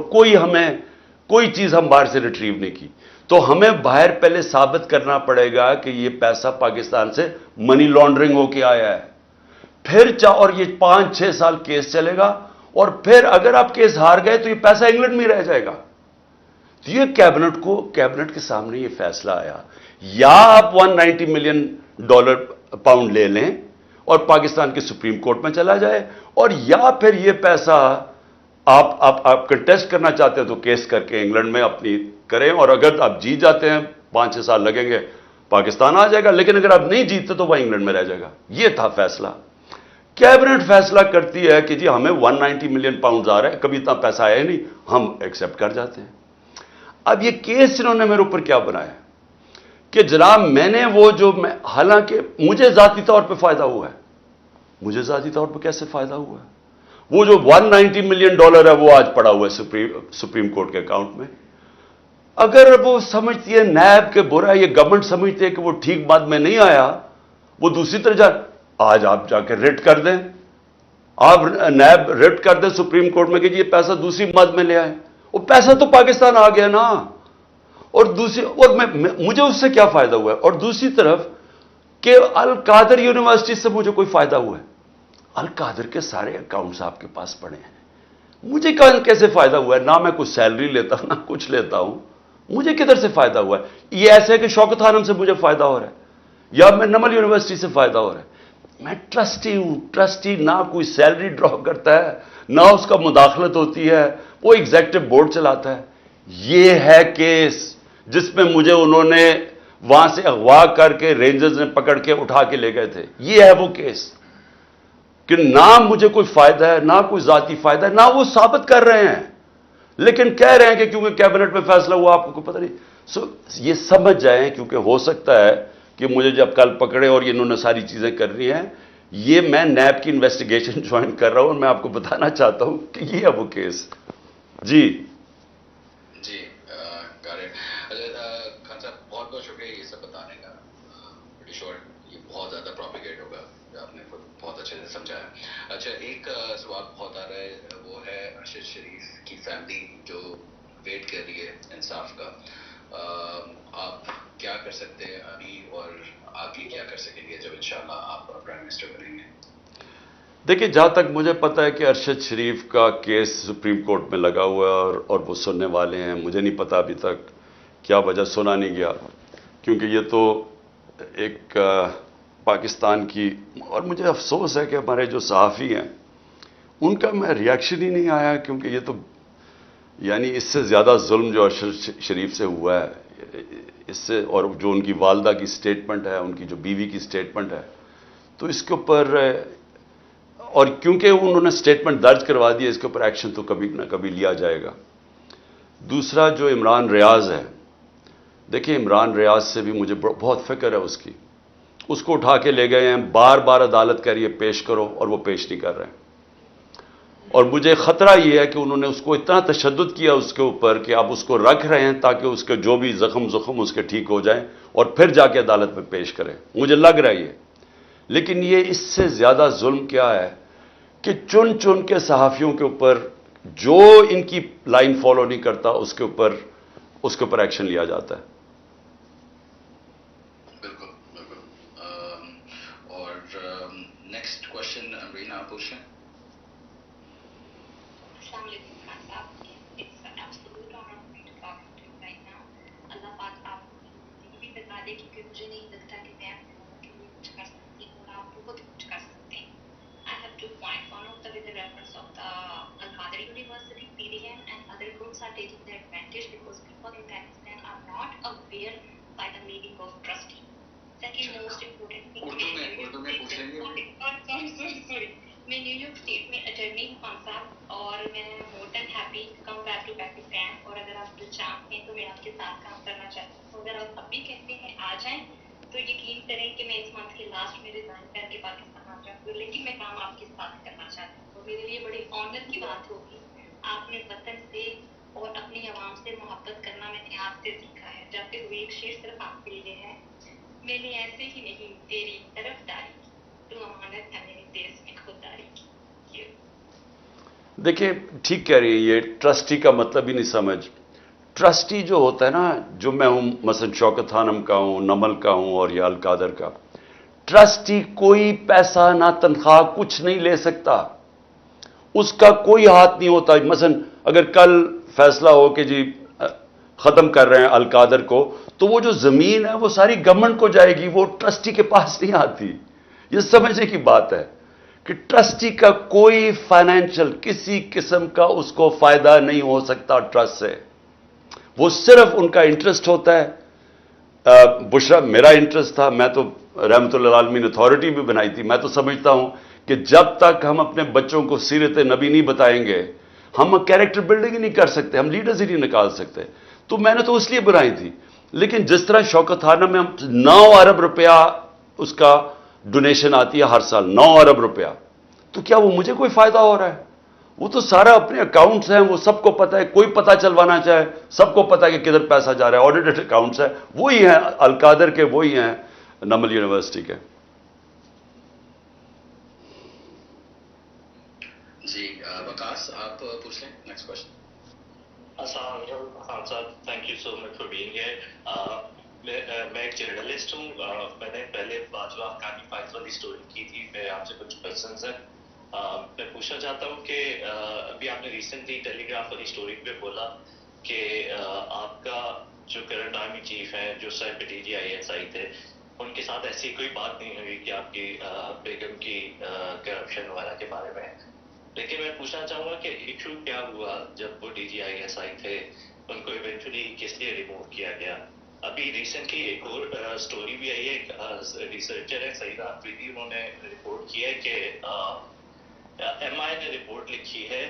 کوئی چیز ہم باہر سے ریٹریو نہیں کی, تو ہمیں باہر پہلے ثابت کرنا پڑے گا کہ یہ پیسہ پاکستان سے منی لانڈرنگ ہو کے آیا ہے. پھر اور یہ 5-6 سال کیس چلے گا, اور پھر اگر آپ کیس ہار گئے تو یہ پیسہ انگلینڈ میں رہ جائے گا. تو یہ کیبنٹ کے سامنے یہ فیصلہ آیا, یا آپ 190 ملین پاؤنڈ لے لیں اور پاکستان کے سپریم کورٹ میں چلا جائے, اور یا پھر یہ پیسہ آپ کنٹیسٹ کرنا چاہتے ہیں تو کیس کر کے انگلینڈ میں اپنی کریں, اور اگر آپ جیت جاتے ہیں 5-6 سال لگیں گے پاکستان آ جائے گا, لیکن اگر آپ نہیں جیتتے تو وہ انگلینڈ میں رہ جائے گا. یہ تھا فیصلہ. کیبنٹ فیصلہ کرتی ہے کہ جی ہمیں 190 ملین پاؤنڈز آ رہا ہے, کبھی اتنا پیسہ آیا نہیں, ہم ایکسیپٹ کر جاتے ہیں. اب یہ کیس انہوں نے میرے اوپر کیا بنایا کہ جناب میں نے حالانکہ مجھے ذاتی طور پہ فائدہ ہوا ہے. مجھے ذاتی طور پہ کیسے فائدہ ہوا ہے؟ وہ جو 190 ملین ہے وہ آج پڑا ہوا ہے سپریم کورٹ کے اکاؤنٹ میں. اگر وہ سمجھتی ہے نیب کے برا ہے, یہ گورنمنٹ سمجھتی ہے کہ وہ ٹھیک مد میں نہیں آیا, وہ دوسری طرح آج آپ جا کے ریٹ کر دیں, آپ نیب ریٹ کر دیں سپریم کورٹ میں کہ یہ پیسہ دوسری مد میں لے آئے, وہ پیسہ تو پاکستان آ گیا نا. اور مجھے اس سے کیا فائدہ ہوا ہے؟ اور دوسری طرف کہ القادر یونیورسٹی سے مجھے کوئی فائدہ ہوا ہے؟ القادر کے سارے اکاؤنٹس آپ کے پاس پڑے ہیں, مجھے کیسے فائدہ ہوا ہے؟ نہ میں کوئی سیلری لیتا ہوں, نہ کچھ لیتا ہوں, مجھے کدھر سے فائدہ ہوا ہے؟ یہ ایسے ہے کہ شوکت خانم سے مجھے فائدہ ہو رہا ہے, یا میں نمل یونیورسٹی سے فائدہ ہو رہا ہے. میں ٹرسٹی ہوں. ٹرسٹی نہ کوئی سیلری ڈرا کرتا ہے, نہ اس کا مداخلت ہوتی ہے, وہ ایگزیکٹو بورڈ چلاتا ہے. یہ ہے کیس جس میں مجھے انہوں نے وہاں سے اغوا کر کے رینجرز نے پکڑ کے اٹھا کے لے گئے تھے. یہ ہے وہ کیس کہ نہ مجھے کوئی فائدہ ہے, نہ کوئی ذاتی فائدہ ہے, نہ وہ ثابت کر رہے ہیں, لیکن کہہ رہے ہیں کہ کیونکہ کیبنٹ میں فیصلہ ہوا آپ کو پتہ نہیں. یہ سمجھ جائیں, کیونکہ ہو سکتا ہے کہ مجھے جب کل پکڑے اور انہوں نے ساری چیزیں کرنی ہیں. یہ میں نیب کی انویسٹیگیشن جوائن کر رہا ہوں اور میں آپ کو بتانا چاہتا ہوں کہ یہ ہے وہ کیس. جی جی خان صاحب بہت بہت شکریہ یہ سب بتانے کا. بڑی شارٹ یہ بہت زیادہ پروپیگیٹ ہوگا، آپ نے خود بہت اچھے سے سمجھایا. اچھا ایک سوال بہت آ رہا ہے، وہ ہے ارشد شریف کی فیملی جو ویٹ کر رہی ہے انصاف کا. آپ کیا کر سکتے ہیں ابھی اور آگے کیا کر سکیں گے جب انشاءاللہ آپ پرائم منسٹر بنیں گے؟ دیکھیں، جہاں تک مجھے پتا ہے کہ ارشد شریف کا کیس سپریم کورٹ میں لگا ہوا ہے اور وہ سننے والے ہیں. مجھے نہیں پتا ابھی تک کیا وجہ سنا نہیں گیا، کیونکہ یہ تو ایک پاکستان کی، اور مجھے افسوس ہے کہ ہمارے جو صحافی ہیں ان کا میں ریاکشن ہی نہیں آیا، کیونکہ یہ تو یعنی اس سے زیادہ ظلم جو ارشد شریف سے ہوا ہے اس سے، اور جو ان کی والدہ کی سٹیٹمنٹ ہے، ان کی جو بیوی کی سٹیٹمنٹ ہے، تو اس کے اوپر، اور کیونکہ انہوں نے سٹیٹمنٹ درج کروا دی ہے، اس کے اوپر ایکشن تو کبھی نہ کبھی لیا جائے گا. دوسرا جو عمران ریاض ہے، دیکھیں عمران ریاض سے بھی مجھے بہت فکر ہے اس کی. اس کو اٹھا کے لے گئے ہیں، بار بار عدالت کہہ رہی ہے پیش کرو اور وہ پیش نہیں کر رہے ہیں. اور مجھے خطرہ یہ ہے کہ انہوں نے اس کو اتنا تشدد کیا اس کے اوپر کہ آپ اس کو رکھ رہے ہیں تاکہ اس کے جو بھی زخم اس کے ٹھیک ہو جائیں اور پھر جا کے عدالت میں پیش کریں. مجھے لگ رہا ہے یہ. لیکن یہ اس سے زیادہ ظلم کیا ہے کہ چن چن کے صحافیوں کے اوپر جو ان کی لائن فالو نہیں کرتا اس کے اوپر ایکشن لیا جاتا ہے. بالکل بالکل. اور نیکسٹ کوشچن رینا آپ پوچھیں. السلام علیکم خان صاحب. It's an absolute honor for me to talk to you right now. اللہ پاک آپ کو زندگی بھی بتا دے، کیونکہ مجھے نہیں لگتا کہ میں اپنے لوگوں کے لیے کچھ کر سکتی ہوں اور آپ بہت کچھ کر سکتے ہیں. I have 2 points. One of the reference of the Al-Qadir University, PDM, and other groups are taking the advantage because people in Pakistan are not aware by the meaning of trustee. Second most important thing. Urdu میں پوچھ لیں گے. Sorry. میں new york state میں attorney ہوں خان صاحب، اور میں more than happy come back to Pakistan, اور اگر آپ چاہتے ہیں تو میں آپ کے ساتھ کام کرنا چاہتی ہوں. اگر آپ اب بھی کہتے ہیں آ جائیں تو یقین کریں کہ میں اس منتھ کے لاسٹ میں ریزائن کر کے پاکستان آ جاؤں گی، لیکن میں کام آپ کے ساتھ کرنا چاہتی ہوں. تو میرے لیے بڑی آنر کی بات ہوگی. آپ نے وطن سے اور اپنی عوام سے محبت کرنا میں نے آپ سے سیکھا ہے. جاتے ہوئے ایک شعر صرف آپ کے لیے ہے، میں نے ایسے ہی نہیں تیری طرفداری کی، تو امانت ہے میرے دیش میں خودداری کی. دیکھیں ٹھیک کہہ رہی ہے، یہ ٹرسٹی کا مطلب ہی نہیں سمجھ. ٹرسٹی جو ہوتا ہے نا، جو میں ہوں مثلا شوکت خانم کا ہوں، نمل کا ہوں اور یا القادر کا، ٹرسٹی کوئی پیسہ نہ تنخواہ کچھ نہیں لے سکتا، اس کا کوئی ہاتھ نہیں ہوتا. مثلا اگر کل فیصلہ ہو کہ جی ختم کر رہے ہیں القادر کو، تو وہ جو زمین ہے وہ ساری گورنمنٹ کو جائے گی، وہ ٹرسٹی کے پاس نہیں آتی. یہ سمجھنے کی بات ہے کہ ٹرسٹی کا کوئی فائنینشل کسی قسم کا اس کو فائدہ نہیں ہو سکتا ٹرسٹ سے. وہ صرف ان کا انٹرسٹ ہوتا ہے. بشرا میرا انٹرسٹ تھا، میں تو رحمت اللہ عالمین اتھارٹی بھی بنائی تھی. میں تو سمجھتا ہوں کہ جب تک ہم اپنے بچوں کو سیرت نبی نہیں بتائیں گے، ہم کیریکٹر بلڈنگ ہی نہیں کر سکتے، ہم لیڈرز ہی نہیں نکال سکتے. تو میں نے تو اس لیے بنائی تھی. لیکن جس طرح شوکت خانم میں 9 ارب روپیہ اس کا ڈونیشن آتی ہے ہر سال، 9 ارب روپیہ، تو کیا وہ مجھے کوئی فائدہ ہو رہا ہے؟ وہ تو سارا اپنے اکاؤنٹس ہیں، وہ سب کو پتہ ہے. کوئی پتہ چلوانا چاہے سب کو پتہ ہے کہ کدھر پیسہ جا رہا ہے. آڈیٹڈ اکاؤنٹس ہیں، وہی ہیں القادر کے، وہی ہیں نمل یونیورسٹی کے. جی وکاس آپ پوچھ لیں نیکسٹ کوشچن. السلام علیکم خان صاحب، thank you so much for being here. میں ایک جرنلسٹ ہوں. میں نے پہلے باجوہ حقانی فائز والی اسٹوری کی تھی. میں آپ سے کچھ کوشچنز ہیں. میں پوچھنا چاہتا ہوں کہ ابھی آپ نے ریسنٹلی ٹیلی گراف والی اسٹوری پہ بولا کہ آپ کا جو کرنٹ آرمی چیف ہیں، جو سر پٹیجی ISI تھے، ان کے ساتھ ایسی کوئی بات نہیں ہوئی کہ آپ کی بیگم کی کرپشن وغیرہ کے بارے میں. لیکن میں پوچھنا چاہوں گا کہ ایشو کیا ہوا جب وہ DG ISI تھے، ان کو ایونچولی کس لیے ریموو کیا گیا؟ ابھی ریسنٹلی ایک اور اسٹوری بھی آئی ہے، ایک ریسرچر ہے سعید آفریدی، انہوں نے رپورٹ کیا ہے کہ MI نے رپورٹ لکھی ہے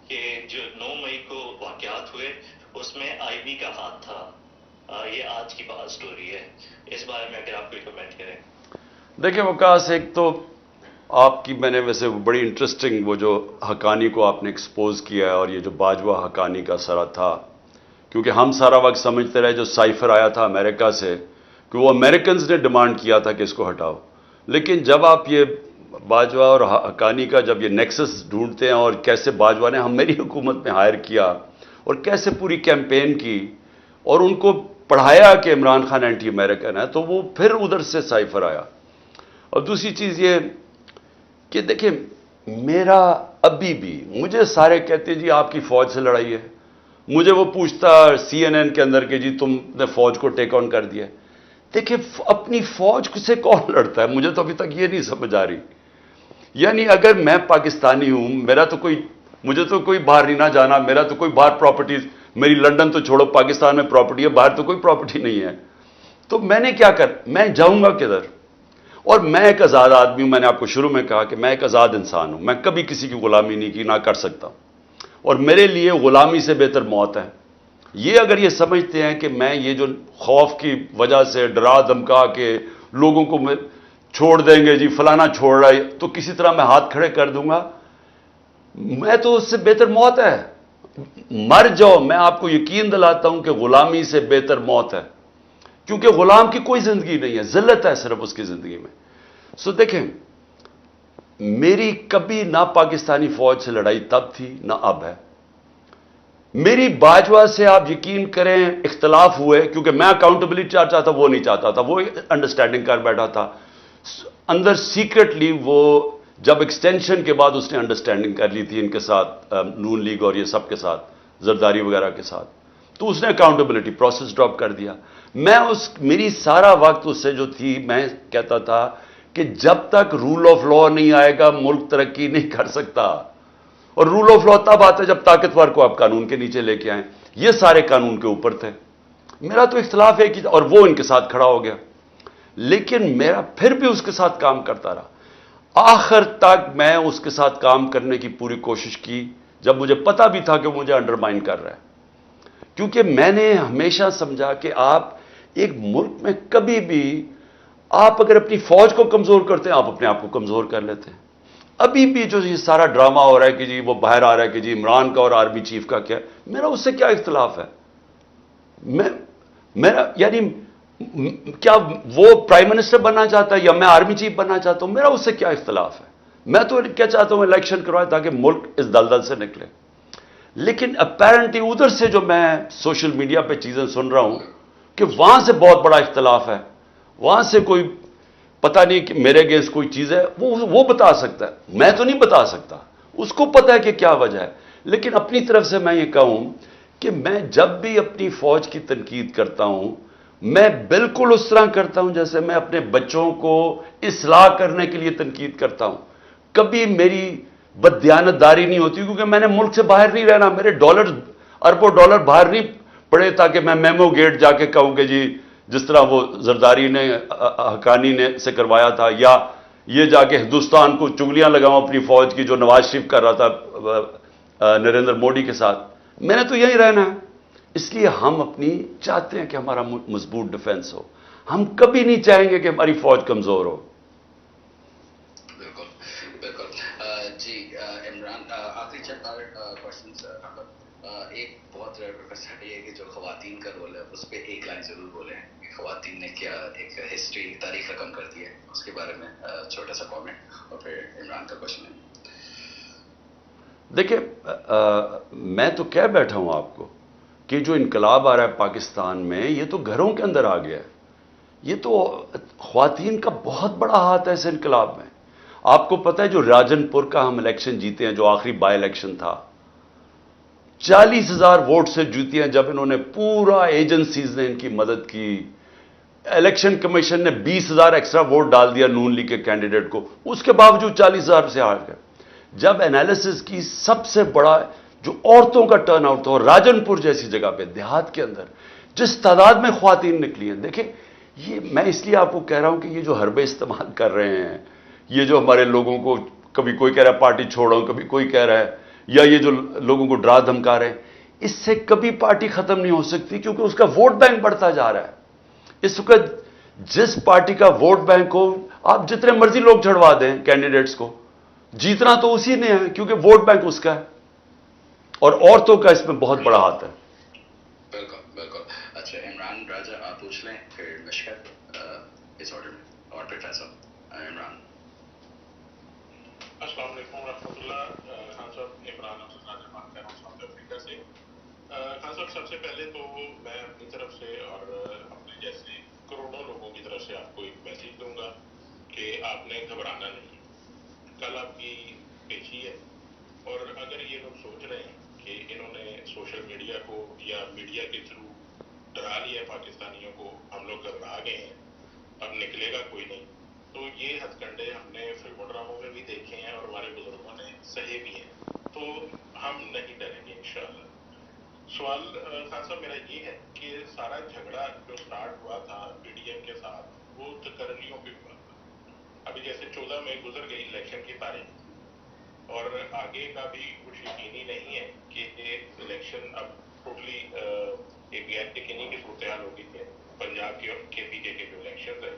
کہ جو 9 مئی کو واقعات ہوئے اس میں IB کا ہاتھ تھا. یہ آج کی بات اسٹوری ہے، اس بارے میں اگر آپ کوئی کمنٹ کریں. دیکھیں وقاص، ایک تو آپ کی میں نے ویسے بڑی انٹرسٹنگ وہ جو حقانی کو آپ نے ایکسپوز کیا ہے، اور یہ جو باجوہ حقانی کا سرا تھا، کیونکہ ہم سارا وقت سمجھتے رہے جو سائفر آیا تھا امریکہ سے کہ وہ امریکنز نے ڈیمانڈ کیا تھا کہ اس کو ہٹاؤ، لیکن جب آپ یہ باجوہ اور حقانی کا جب یہ نیکسس ڈھونڈتے ہیں، اور کیسے باجوہ نے ہم میری حکومت میں ہائر کیا اور کیسے پوری کیمپین کی اور ان کو پڑھایا کہ عمران خان اینٹی امریکن ہے، تو وہ پھر ادھر سے سائفر آیا. اور دوسری چیز یہ کہ دیکھیں، میرا ابھی بھی مجھے سارے کہتے جی آپ کی فوج سے لڑائی ہے، مجھے وہ پوچھتا CNN کے اندر کہ جی تم نے فوج کو ٹیک آن کر دیا. دیکھیں اپنی فوج سے کون لڑتا ہے؟ مجھے تو ابھی تک یہ نہیں سمجھ آ رہی. یعنی اگر میں پاکستانی ہوں، مجھے تو کوئی باہر نہیں نہ جانا، میرا تو کوئی باہر پراپرٹیز، میری لنڈن تو چھوڑو، پاکستان میں پراپرٹی ہے، باہر تو کوئی پراپرٹی نہیں ہے، تو میں نے کیا میں جاؤں گا کدھر؟ اور میں ایک آزاد آدمی ہوں، میں نے آپ کو شروع میں کہا کہ میں ایک آزاد انسان ہوں، میں کبھی کسی کی غلامی نہیں کی، نہ کر سکتا ہوں، اور میرے لیے غلامی سے بہتر موت ہے. یہ اگر یہ سمجھتے ہیں کہ میں یہ جو خوف کی وجہ سے ڈرا دھمکا کے لوگوں کو چھوڑ دیں گے جی فلانا چھوڑ رہا ہے تو کسی طرح میں ہاتھ کھڑے کر دوں گا، میں تو اس سے بہتر موت ہے. مر جاؤ، میں آپ کو یقین دلاتا ہوں کہ غلامی سے بہتر موت ہے، کیونکہ غلام کی کوئی زندگی نہیں ہے، ذلت ہے صرف اس کی زندگی میں. سو دیکھیں، میری کبھی نہ پاکستانی فوج سے لڑائی تب تھی نہ اب ہے. میری باجوہ سے آپ یقین کریں اختلاف ہوئے، کیونکہ میں اکاؤنٹیبلٹی چاہتا تھا، وہ نہیں چاہتا تھا، وہ انڈرسٹینڈنگ کر بیٹھا تھا اندر سیکرٹلی. وہ جب ایکسٹینشن کے بعد اس نے انڈرسٹینڈنگ کر لی تھی ان کے ساتھ، نون لیگ اور یہ سب کے ساتھ، زرداری وغیرہ کے ساتھ، تو اس نے اکاؤنٹیبلٹی پروسیس ڈراپ کر دیا. میری سارا وقت اس سے جو تھی، میں کہتا تھا کہ جب تک رول آف لا نہیں آئے گا ملک ترقی نہیں کر سکتا. اور رول آف لا تب آتا ہے جب طاقتور کو آپ قانون کے نیچے لے کے آئیں. یہ سارے قانون کے اوپر تھے. میرا تو اختلاف ہے کہ اور وہ ان کے ساتھ کھڑا ہو گیا، لیکن میرا پھر بھی اس کے ساتھ کام کرتا رہا. آخر تک میں اس کے ساتھ کام کرنے کی پوری کوشش کی، جب مجھے پتا بھی تھا کہ مجھے انڈرمائن کر رہا ہے. کیونکہ میں نے ہمیشہ سمجھا کہ آپ ایک ملک میں کبھی بھی آپ اگر اپنی فوج کو کمزور کرتے ہیں، آپ اپنے آپ کو کمزور کر لیتے ہیں. ابھی بھی جو یہ سارا ڈرامہ ہو رہا ہے کہ جی وہ باہر آ رہا ہے کہ جی عمران کا اور آرمی چیف کا کیا، میرا اس سے کیا اختلاف ہے؟ میرا یعنی کیا وہ پرائم منسٹر بننا چاہتا ہے یا میں آرمی چیف بننا چاہتا ہوں؟ میرا اس سے کیا اختلاف ہے؟ میں تو کیا چاہتا ہوں الیکشن کروائے تاکہ ملک اس دلدل سے نکلے. لیکن اپیرنٹلی ادھر سے جو میں سوشل میڈیا پہ چیزیں سن رہا ہوں کہ وہاں سے بہت بڑا اختلاف ہے، وہاں سے کوئی پتہ نہیں کہ میرے اگینسٹ کوئی چیز ہے، وہ بتا سکتا ہے، میں تو نہیں بتا سکتا. اس کو پتہ ہے کہ کیا وجہ ہے. لیکن اپنی طرف سے میں یہ کہوں کہ میں جب بھی اپنی فوج کی تنقید کرتا ہوں، میں بالکل اس طرح کرتا ہوں جیسے میں اپنے بچوں کو اصلاح کرنے کے لیے تنقید کرتا ہوں. کبھی میری بددیانتداری نہیں ہوتی، کیونکہ میں نے ملک سے باہر نہیں رہنا، میرے اربوں ڈالر باہر نہیں پڑے تاکہ میں میمو گیٹ جا کے کہوں کہ جی جس طرح وہ زرداری نے حقانی نے سے کروایا تھا، یا یہ جا کے ہندوستان کو چگلیاں لگاؤں اپنی فوج کی جو نواز شریف کر رہا تھا نریندر موڈی کے ساتھ. میں نے تو یہی رہنا ہے. اس لیے ہم اپنی چاہتے ہیں کہ ہمارا مضبوط ڈیفنس ہو. ہم کبھی نہیں چاہیں گے کہ ہماری فوج کمزور ہو. بالکل بالکل. جی عمران، آخری چند کوشچنس. ایک بہت ریئر کوشچن یہ ہے کہ جو خواتین کا رول ہے اس پہ ایک لائن ضرور بولیں کہ خواتین نے کیا ایک ہسٹری تاریخ رقم کر دی ہے، اس کے بارے میں چھوٹا سا کامنٹ، اور پھر عمران کا کوشچن ہے. دیکھیں میں تو کہہ بیٹھا ہوں آپ کو کہ جو انقلاب آ رہا ہے پاکستان میں، یہ تو گھروں کے اندر آ گیا ہے. یہ تو خواتین کا بہت بڑا ہاتھ ہے اس انقلاب میں. آپ کو پتہ ہے جو راجن پور کا ہم الیکشن جیتے ہیں، جو آخری بائی الیکشن تھا، 40,000 ووٹ سے جیتی ہیں، جب انہوں نے پورا ایجنسیز نے ان کی مدد کی. الیکشن کمیشن نے 20,000 ایکسٹرا ووٹ ڈال دیا نون لیگ کے کینڈیڈیٹ کو، اس کے باوجود 40,000 سے ہار گئے. جب انالیسس کی سب سے بڑا جو عورتوں کا ٹرن آؤٹ تھا، اور راجن پور جیسی جگہ پہ دیہات کے اندر جس تعداد میں خواتین نکلی ہیں. دیکھیں یہ میں اس لیے آپ کو کہہ رہا ہوں کہ یہ جو حربے استعمال کر رہے ہیں، یہ جو ہمارے لوگوں کو کبھی کوئی کہہ رہا ہے پارٹی چھوڑو، کبھی کوئی کہہ رہا ہے، یا یہ جو لوگوں کو ڈرا دھمکا رہے ہیں، اس سے کبھی پارٹی ختم نہیں ہو سکتی کیونکہ اس کا ووٹ بینک بڑھتا جا رہا ہے. اس وقت جس پارٹی کا ووٹ بینک ہو, آپ جتنے مرضی لوگ چڑھوا دیں کینڈیڈیٹس کو, جیتنا تو اسی نے ہے کیونکہ ووٹ بینک اس کا ہے, اور عورتوں کا اس میں بہت بڑا ہاتھ ہے. بالکل بالکل. اچھا عمران راجہ آپ پوچھ لیں, پھر مشکل اس آرڈر میں, اور پھر فیصل. عمران. السلام علیکم ورحمۃ اللہ. خان صاحب, عمران راجہ بات کر رہا ہوں ساؤتھ افریقہ سے. خان صاحب سب سے پہلے تو میں اپنی طرف سے اور اپنے جیسے کروڑوں لوگوں کی طرف سے آپ کو ایک میسیج دوں گا کہ آپ نے گھبرانا نہیں. کل آپ کی پیشی ہے, اور اگر یہ لوگ سوچ رہے ہیں کہ انہوں نے سوشل میڈیا کو یا میڈیا کے تھرو ڈرا لیا پاکستانیوں کو, ہم لوگ گھبرا گئے ہیں, اب نکلے گا کوئی نہیں, تو یہ ہتھ کنڈے ہم نے فلموں ڈراموں میں بھی دیکھے ہیں اور ہمارے بزرگوں نے سہے بھی ہیں, تو ہم نہیں ڈریں گے انشاءاللہ. سوال خان صاحب میرا یہ ہے کہ سارا جھگڑا جو سٹارٹ ہوا تھا پی ڈی ایم کے ساتھ, وہ تکرنیوں پہ ہوا تھا. ابھی جیسے 14 میں گزر گئی الیکشن کی تاریخ, اور آگے کا بھی کچھ یقینی نہیں ہے کہ الیکشن اب ٹوٹلی ایک غیر یقینی کی صورتحال ہو گئی ہے پنجاب کے پی کے جو الیکشن ہے.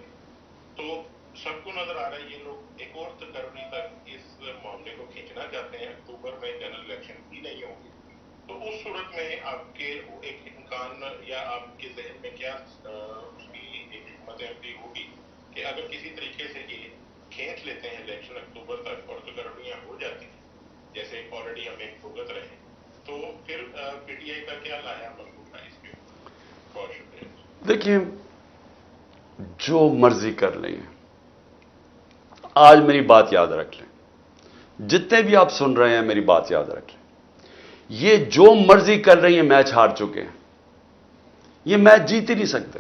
تو سب کو نظر آ رہا ہے یہ لوگ ایک اور تکرنی تک اس معاملے کو کھینچنا چاہتے ہیں. اکتوبر میں جنرل الیکشن بھی نہیں ہوگی, تو اس صورت میں آپ کے ایک امکان یا آپ کے ذہن میں کیا اس کی ایک حکمت عملی ہوگی کہ اگر کسی طریقے سے یہ کھینچ لیتے ہیں الیکشن اکتوبر تک اور تکرنیاں ہو جاتی ہیں جیسے آلریڈی ہمیں بھگت رہے ہیں, تو پھر پی ٹی آئی کا کیا لایا عمل ہوگا اس کے اوپر؟ بہت شکریہ. دیکھیے, جو مرضی کر لیں, آج میری بات یاد رکھ لیں, جتنے بھی آپ سن رہے ہیں میری بات یاد رکھ لیں, یہ جو مرضی کر رہی ہیں میچ ہار چکے ہیں, یہ میچ جیت ہی نہیں سکتے.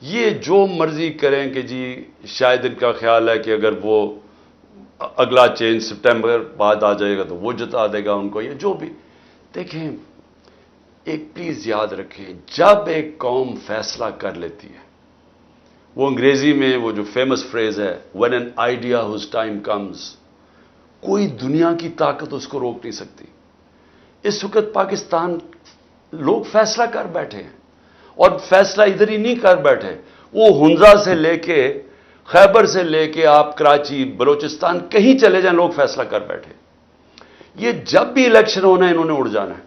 یہ جو مرضی کریں کہ جی شاید ان کا خیال ہے کہ اگر وہ اگلا چینج سپٹمبر بعد آ جائے گا تو وہ جتا دے گا ان کو, یہ جو بھی. دیکھیں, ایک پلیز یاد رکھیں, جب ایک قوم فیصلہ کر لیتی ہے, وہ انگریزی میں وہ جو فیمس فریز ہے when an idea whose time comes, کوئی دنیا کی طاقت اس کو روک نہیں سکتی. اس وقت پاکستان لوگ فیصلہ کر بیٹھے ہیں, اور فیصلہ ادھر ہی نہیں کر بیٹھے, وہ ہنزا سے لے کے خیبر سے لے کے آپ کراچی بلوچستان کہیں چلے جائیں, لوگ فیصلہ کر بیٹھے. یہ جب بھی الیکشن ہونا ہے انہوں نے اڑ جانا ہے,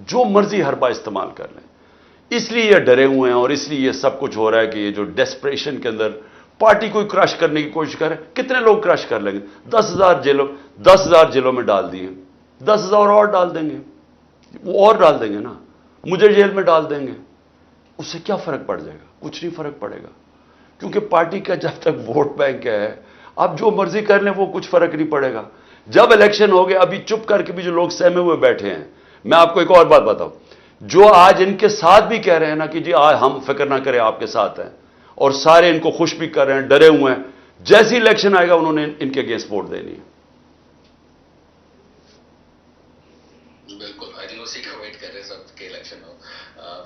جو مرضی حربہ استعمال کر لیں. اس لیے یہ ڈرے ہوئے ہیں, اور اس لیے یہ سب کچھ ہو رہا ہے کہ یہ جو ڈیسپریشن کے اندر پارٹی کو کرش کرنے کی کوشش کریں. کتنے لوگ کرش کر لیں گے؟ 10,000 جیلوں میں ڈال دیے, 10,000 اور ڈال دیں گے, وہ اور ڈال دیں گے نا, مجھے جیل میں ڈال دیں گے. اس سے کیا فرق پڑ جائے گا؟ کچھ نہیں فرق پڑے گا, کیونکہ پارٹی کا جب تک ووٹ بینک ہے, آپ جو مرضی کر لیں وہ کچھ فرق نہیں پڑے گا. جب الیکشن ہو گیا, ابھی چپ کر کے بھی جو لوگ سہمے ہوئے بیٹھے ہیں, میں آپ کو ایک اور بات بتاؤں, جو آج ان کے ساتھ بھی کہہ رہے ہیں نا کہ جی آج ہم فکر نہ کریں آپ کے ساتھ ہیں, اور سارے ان کو خوش بھی کر رہے ہیں, ڈرے ہوئے ہیں, جیسی الیکشن آئے گا انہوں نے ان کے اگینسٹ ووٹ دینی ہے. بالکل, آئی تھنک اسی کا ویٹ کر رہے ہیں سب کے الیکشن ہو.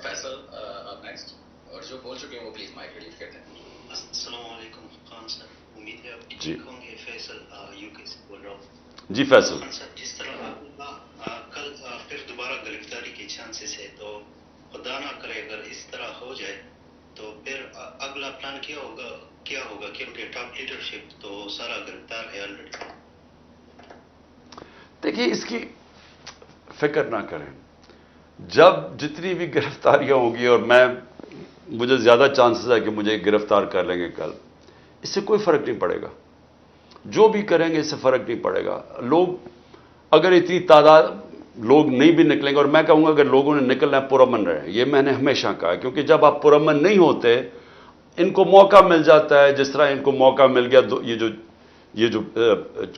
فیصل آپ نیکسٹ, اور جو بول چکے ہیں وہ پلیز مائک ریلیز کرتے ہیں. السلام علیکم خان صاحب, امید ہے آپ جی. ٹھیک ہوں گے. فیصل یو کے سے بول رہا ہوں. جی فیصل خان صاحب, جس طرح کل پھر دوبارہ گرفتاری کے چانسز ہے, تو خدا نہ کرے اگر اس طرح ہو جائے تو پھر اگلا پلان کیا ہوگا کیونکہ ٹاپ لیڈرشپ تو سارا گرفتار ہے آلریڈی. دیکھیے, اس کی فکر نہ کریں, جب جتنی بھی گرفتاریاں ہوں گی, اور مجھے زیادہ چانسز ہے کہ مجھے گرفتار کر لیں گے کل, اس سے کوئی فرق نہیں پڑے گا. جو بھی کریں گے اس سے فرق نہیں پڑے گا. لوگ اگر اتنی تعداد لوگ نہیں بھی نکلیں گے, اور میں کہوں گا اگر لوگوں نے نکلنا ہے پرامن رہے, یہ میں نے ہمیشہ کہا, کیونکہ جب آپ پرامن نہیں ہوتے ان کو موقع مل جاتا ہے, جس طرح ان کو موقع مل گیا یہ جو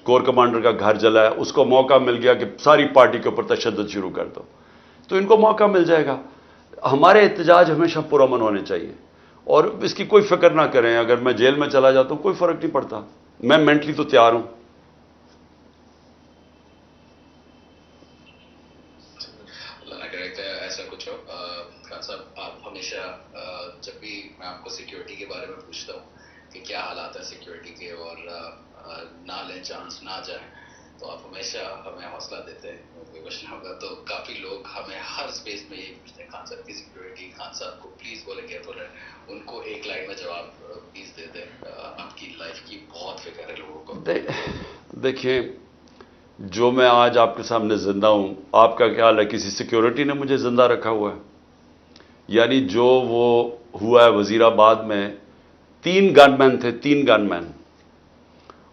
کور کمانڈر کا گھر جلا ہے, اس کو موقع مل گیا کہ ساری پارٹی کے اوپر تشدد شروع کر دو, تو ان کو موقع مل جائے گا. ہمارے احتجاج ہمیشہ پرامن ہونے چاہیے, اور اس کی کوئی فکر نہ کریں. اگر میں جیل میں چلا جاتا ہوں کوئی فرق نہیں پڑتا, میں مینٹلی تو تیار ہوں. اللہ نہ کرے کہ ایسا کچھ ہو. خان صاحب, آپ ہمیشہ جب بھی میں آپ کو سیکیورٹی کے بارے میں پوچھتا ہوں کہ کیا حالات ہیں سیکیورٹی کے, اور نہ لیں چانس نہ جائیں, تو آپ ہمیشہ ہمیں حوصلہ دیتے ہیں. کوئی کوشچن ہوگا تو کافی لوگ ہمیں ہر اسپیس میں یہی پوچھتے ہیں خان صاحب کی سیکورٹی. خان صاحب کو پلیز بولیں گے تو ان کو ایک لائن میں جواب پلیز دے دیں. آپ کی لائف کی بہت فکر ہے لوگوں کو. دیکھیں جو میں آج آپ کے سامنے زندہ ہوں، آپ کا خیال ہے کسی سیکیورٹی نے مجھے زندہ رکھا ہوا ہے؟ یعنی جو وہ ہوا ہے وزیر آباد میں 3 گن مین تھے، 3 گن مین،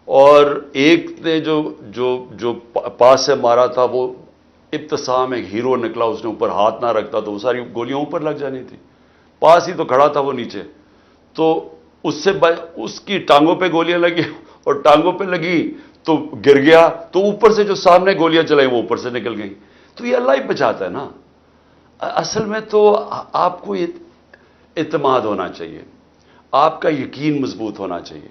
اور ایک نے جو پاس سے مارا تھا وہ ابتسام ایک ہیرو نکلا، اس نے اوپر ہاتھ نہ رکھتا تو وہ ساری گولیاں اوپر لگ جانی تھی. پاس ہی تو کھڑا تھا وہ نیچے، تو اس کی ٹانگوں پہ گولیاں لگی اور ٹانگوں پہ لگی تو گر گیا، تو اوپر سے جو سامنے گولیاں چلائیں وہ اوپر سے نکل گئیں. تو یہ اللہ ہی بچاتا ہے نا. اصل میں تو آپ کو اعتماد ہونا چاہیے، آپ کا یقین مضبوط ہونا چاہیے.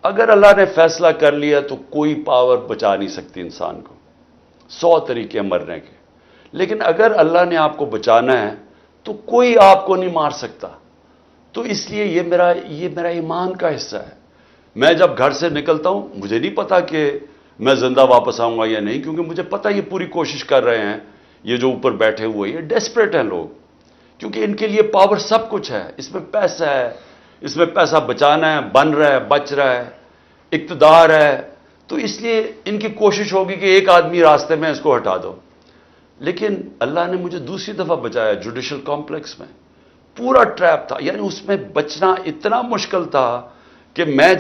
اگر اللہ نے فیصلہ کر لیا تو کوئی پاور بچا نہیں سکتی انسان کو. 100 طریقے مرنے کے، لیکن اگر اللہ نے آپ کو بچانا ہے تو کوئی آپ کو نہیں مار سکتا. تو اس لیے یہ میرا ایمان کا حصہ ہے. میں جب گھر سے نکلتا ہوں مجھے نہیں پتا کہ میں زندہ واپس آؤں گا یا نہیں، کیونکہ مجھے پتا یہ پوری کوشش کر رہے ہیں. یہ جو اوپر بیٹھے ہوئے یہ ڈیسپریٹ ہیں لوگ، کیونکہ ان کے لیے پاور سب کچھ ہے. اس میں پیسہ ہے، اس میں پیسہ بچانا ہے، بن رہا ہے، بچ رہا ہے، اقتدار ہے. تو اس لیے ان کی کوشش ہوگی کہ ایک آدمی راستے میں اس کو ہٹا دو. لیکن اللہ نے مجھے دوسری دفعہ بچایا جوڈیشل کمپلیکس میں. پورا ٹریپ تھا، یعنی اس میں بچنا اتنا مشکل تھا کہ میں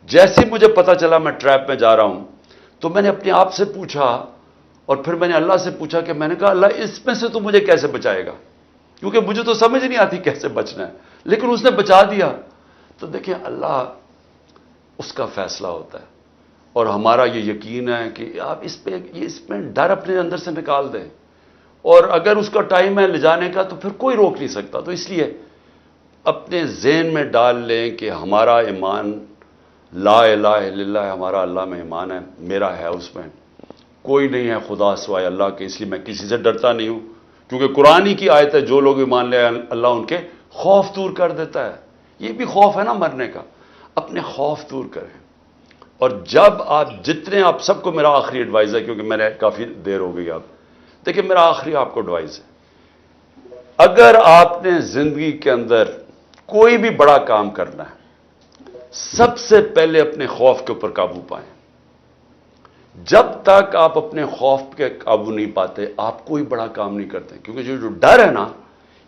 جیسے مجھے پتا چلا میں ٹریپ میں جا رہا ہوں تو میں نے اپنے آپ سے پوچھا اور پھر میں نے اللہ سے پوچھا کہ میں نے کہا اللہ اس میں سے تو مجھے کیسے بچائے گا، کیونکہ مجھے تو سمجھ نہیں آتی کیسے بچنا ہے، لیکن اس نے بچا دیا. تو دیکھیں اللہ اس کا فیصلہ ہوتا ہے، اور ہمارا یہ یقین ہے کہ آپ اس میں ڈر اپنے اندر سے نکال دیں، اور اگر اس کا ٹائم ہے لے جانے کا تو پھر کوئی روک نہیں سکتا. تو اس لیے اپنے ذہن میں ڈال لیں کہ ہمارا ایمان لا الہ الا اللہ، ہمارا اللہ میں ایمان ہے، میرا ہے، اس میں کوئی نہیں ہے خدا سوائے اللہ کے. اس لیے میں کسی سے ڈرتا نہیں ہوں، کیونکہ قرآن ہی کی آیت ہے جو لوگ ایمان لے اللہ ان کے خوف دور کر دیتا ہے. یہ بھی خوف ہے نا مرنے کا، اپنے خوف دور کریں. اور جب جتنے آپ سب کو میرا آخری ایڈوائز ہے، کیونکہ میں نے کافی دیر ہو گئی، آپ دیکھیں میرا آخری آپ کو ایڈوائز ہے، اگر آپ نے زندگی کے اندر کوئی بھی بڑا کام کرنا ہے سب سے پہلے اپنے خوف کے اوپر قابو پائیں. جب تک آپ اپنے خوف کے قابو نہیں پاتے آپ کوئی بڑا کام نہیں کرتے، کیونکہ جو ڈر ہے نا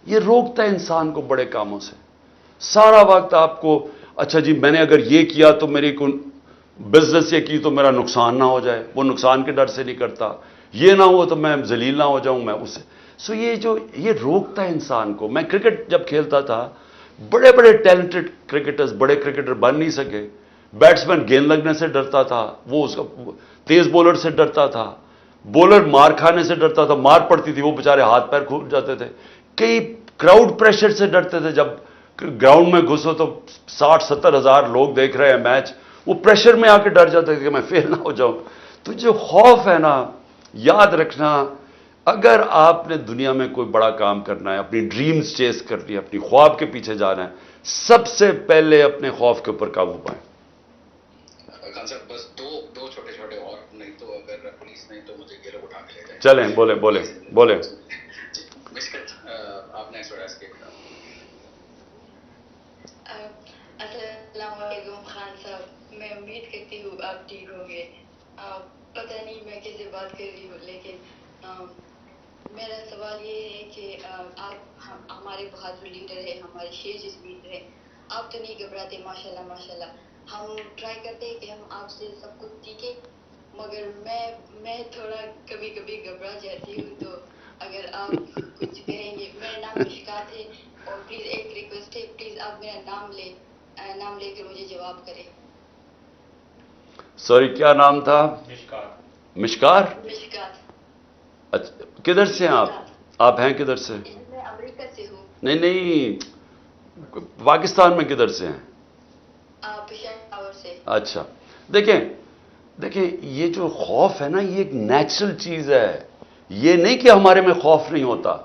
یہ روکتا ہے انسان کو بڑے کاموں سے. سارا وقت آپ کو اچھا جی میں نے اگر یہ کیا تو میری بزنس یہ کی تو میرا نقصان نہ ہو جائے، وہ نقصان کے ڈر سے نہیں کرتا. یہ نہ ہو تو میں ذلیل نہ ہو جاؤں میں اس سے. یہ روکتا ہے انسان کو. میں کرکٹ جب کھیلتا تھا بڑے بڑے ٹیلنٹڈ کرکٹرز بڑے کرکٹر بن نہیں سکے. بیٹسمین گیند لگنے سے ڈرتا تھا، وہ اس کا تیز بولر سے ڈرتا تھا، بولر مار کھانے سے ڈرتا تھا، مار پڑتی تھی وہ بیچارے ہاتھ پیر کھل جاتے تھے. کئی کراؤڈ پریشر سے ڈرتے تھے. جب گراؤنڈ میں گھسو تو 60-70 ہزار لوگ دیکھ رہے ہیں میچ، وہ پریشر میں آ کے ڈر جاتے تھے کہ میں فیل نہ ہو جاؤں. تو جو خوف ہے نا، یاد رکھنا اگر آپ نے دنیا میں کوئی بڑا کام کرنا ہے، اپنی ڈریمز چیز کرنی ہے، اپنی خواب کے پیچھے جانا ہے، سب سے پہلے اپنے خوف کے اوپر قابو پائیں. خان صاحب بس دو چھوٹے چھوٹے اور، نہیں تو اگر پولیس نہیں تو مجھے یہ لوگ اٹھا کے لے جائیں. چلیں بولیں. جی مشکل آپ نیکسٹ ورڈ ایسک. السلام علیکم خان صاحب، میں امید کرتی ہوں آپ ٹھیک ہوں گے. پتہ نہیں میں کیسے بات کر رہی ہوں، لیکن میرا سوال یہ ہے کہ آپ ہمارے بہادر لیڈر ہیں، ہمارے شیر جسمین ہیں، آپ تو نہیں گھبراتے ماشاءاللہ ماشاءاللہ. ہم ٹرائی کرتے ہیں کہ ہم آپ سے سب کچھ سیکھیں، مگر میں تھوڑا کبھی گھبرا جاتی ہوں. تو اگر آپ کچھ کہیں گے. میرا نام مشکات ہے، اور پلیز ایک ریکویسٹ ہے، پلیز آپ میرا نام لے کر مجھے جواب کریں. سوری کیا نام تھا؟ مشکار. اچھا کدھر سے ہیں آپ ہیں کدھر سے؟ میں امریکہ سے ہوں. نہیں پاکستان میں کدھر سے ہیں؟ پشاور سے. اچھا دیکھیں یہ جو خوف ہے نا یہ ایک نیچرل چیز ہے. یہ نہیں کہ ہمارے میں خوف نہیں ہوتا،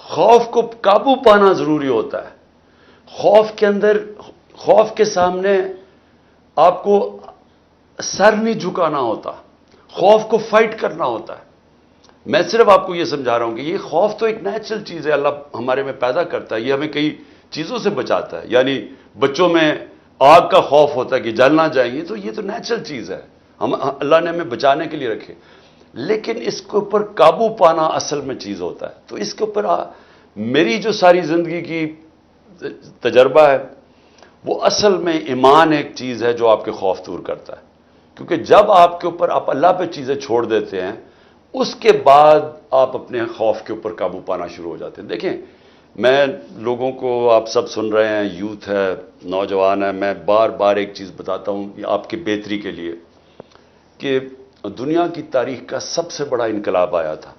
خوف کو قابو پانا ضروری ہوتا ہے. خوف کے سامنے آپ کو سر نہیں جھکانا ہوتا. خوف کو فائٹ کرنا ہوتا ہے. میں صرف آپ کو یہ سمجھا رہا ہوں کہ یہ خوف تو ایک نیچرل چیز ہے، اللہ ہمارے میں پیدا کرتا ہے، یہ ہمیں کئی چیزوں سے بچاتا ہے. یعنی بچوں میں آگ کا خوف ہوتا ہے کہ جل نہ جائیں گے، تو یہ تو نیچرل چیز ہے، اللہ نے ہمیں بچانے کے لیے رکھے. لیکن اس کے اوپر قابو پانا اصل میں چیز ہوتا ہے. تو اس کے اوپر میری جو ساری زندگی کی تجربہ ہے وہ اصل میں ایمان ایک چیز ہے جو آپ کے خوف دور کرتا ہے. کیونکہ جب آپ کے اوپر آپ اللہ پہ چیزیں چھوڑ دیتے ہیں، اس کے بعد آپ اپنے خوف کے اوپر قابو پانا شروع ہو جاتے ہیں. دیکھیں، میں لوگوں کو، آپ سب سن رہے ہیں، یوتھ ہے، نوجوان ہے، میں بار بار ایک چیز بتاتا ہوں آپ کی بہتری کے لیے کہ دنیا کی تاریخ کا سب سے بڑا انقلاب آیا تھا.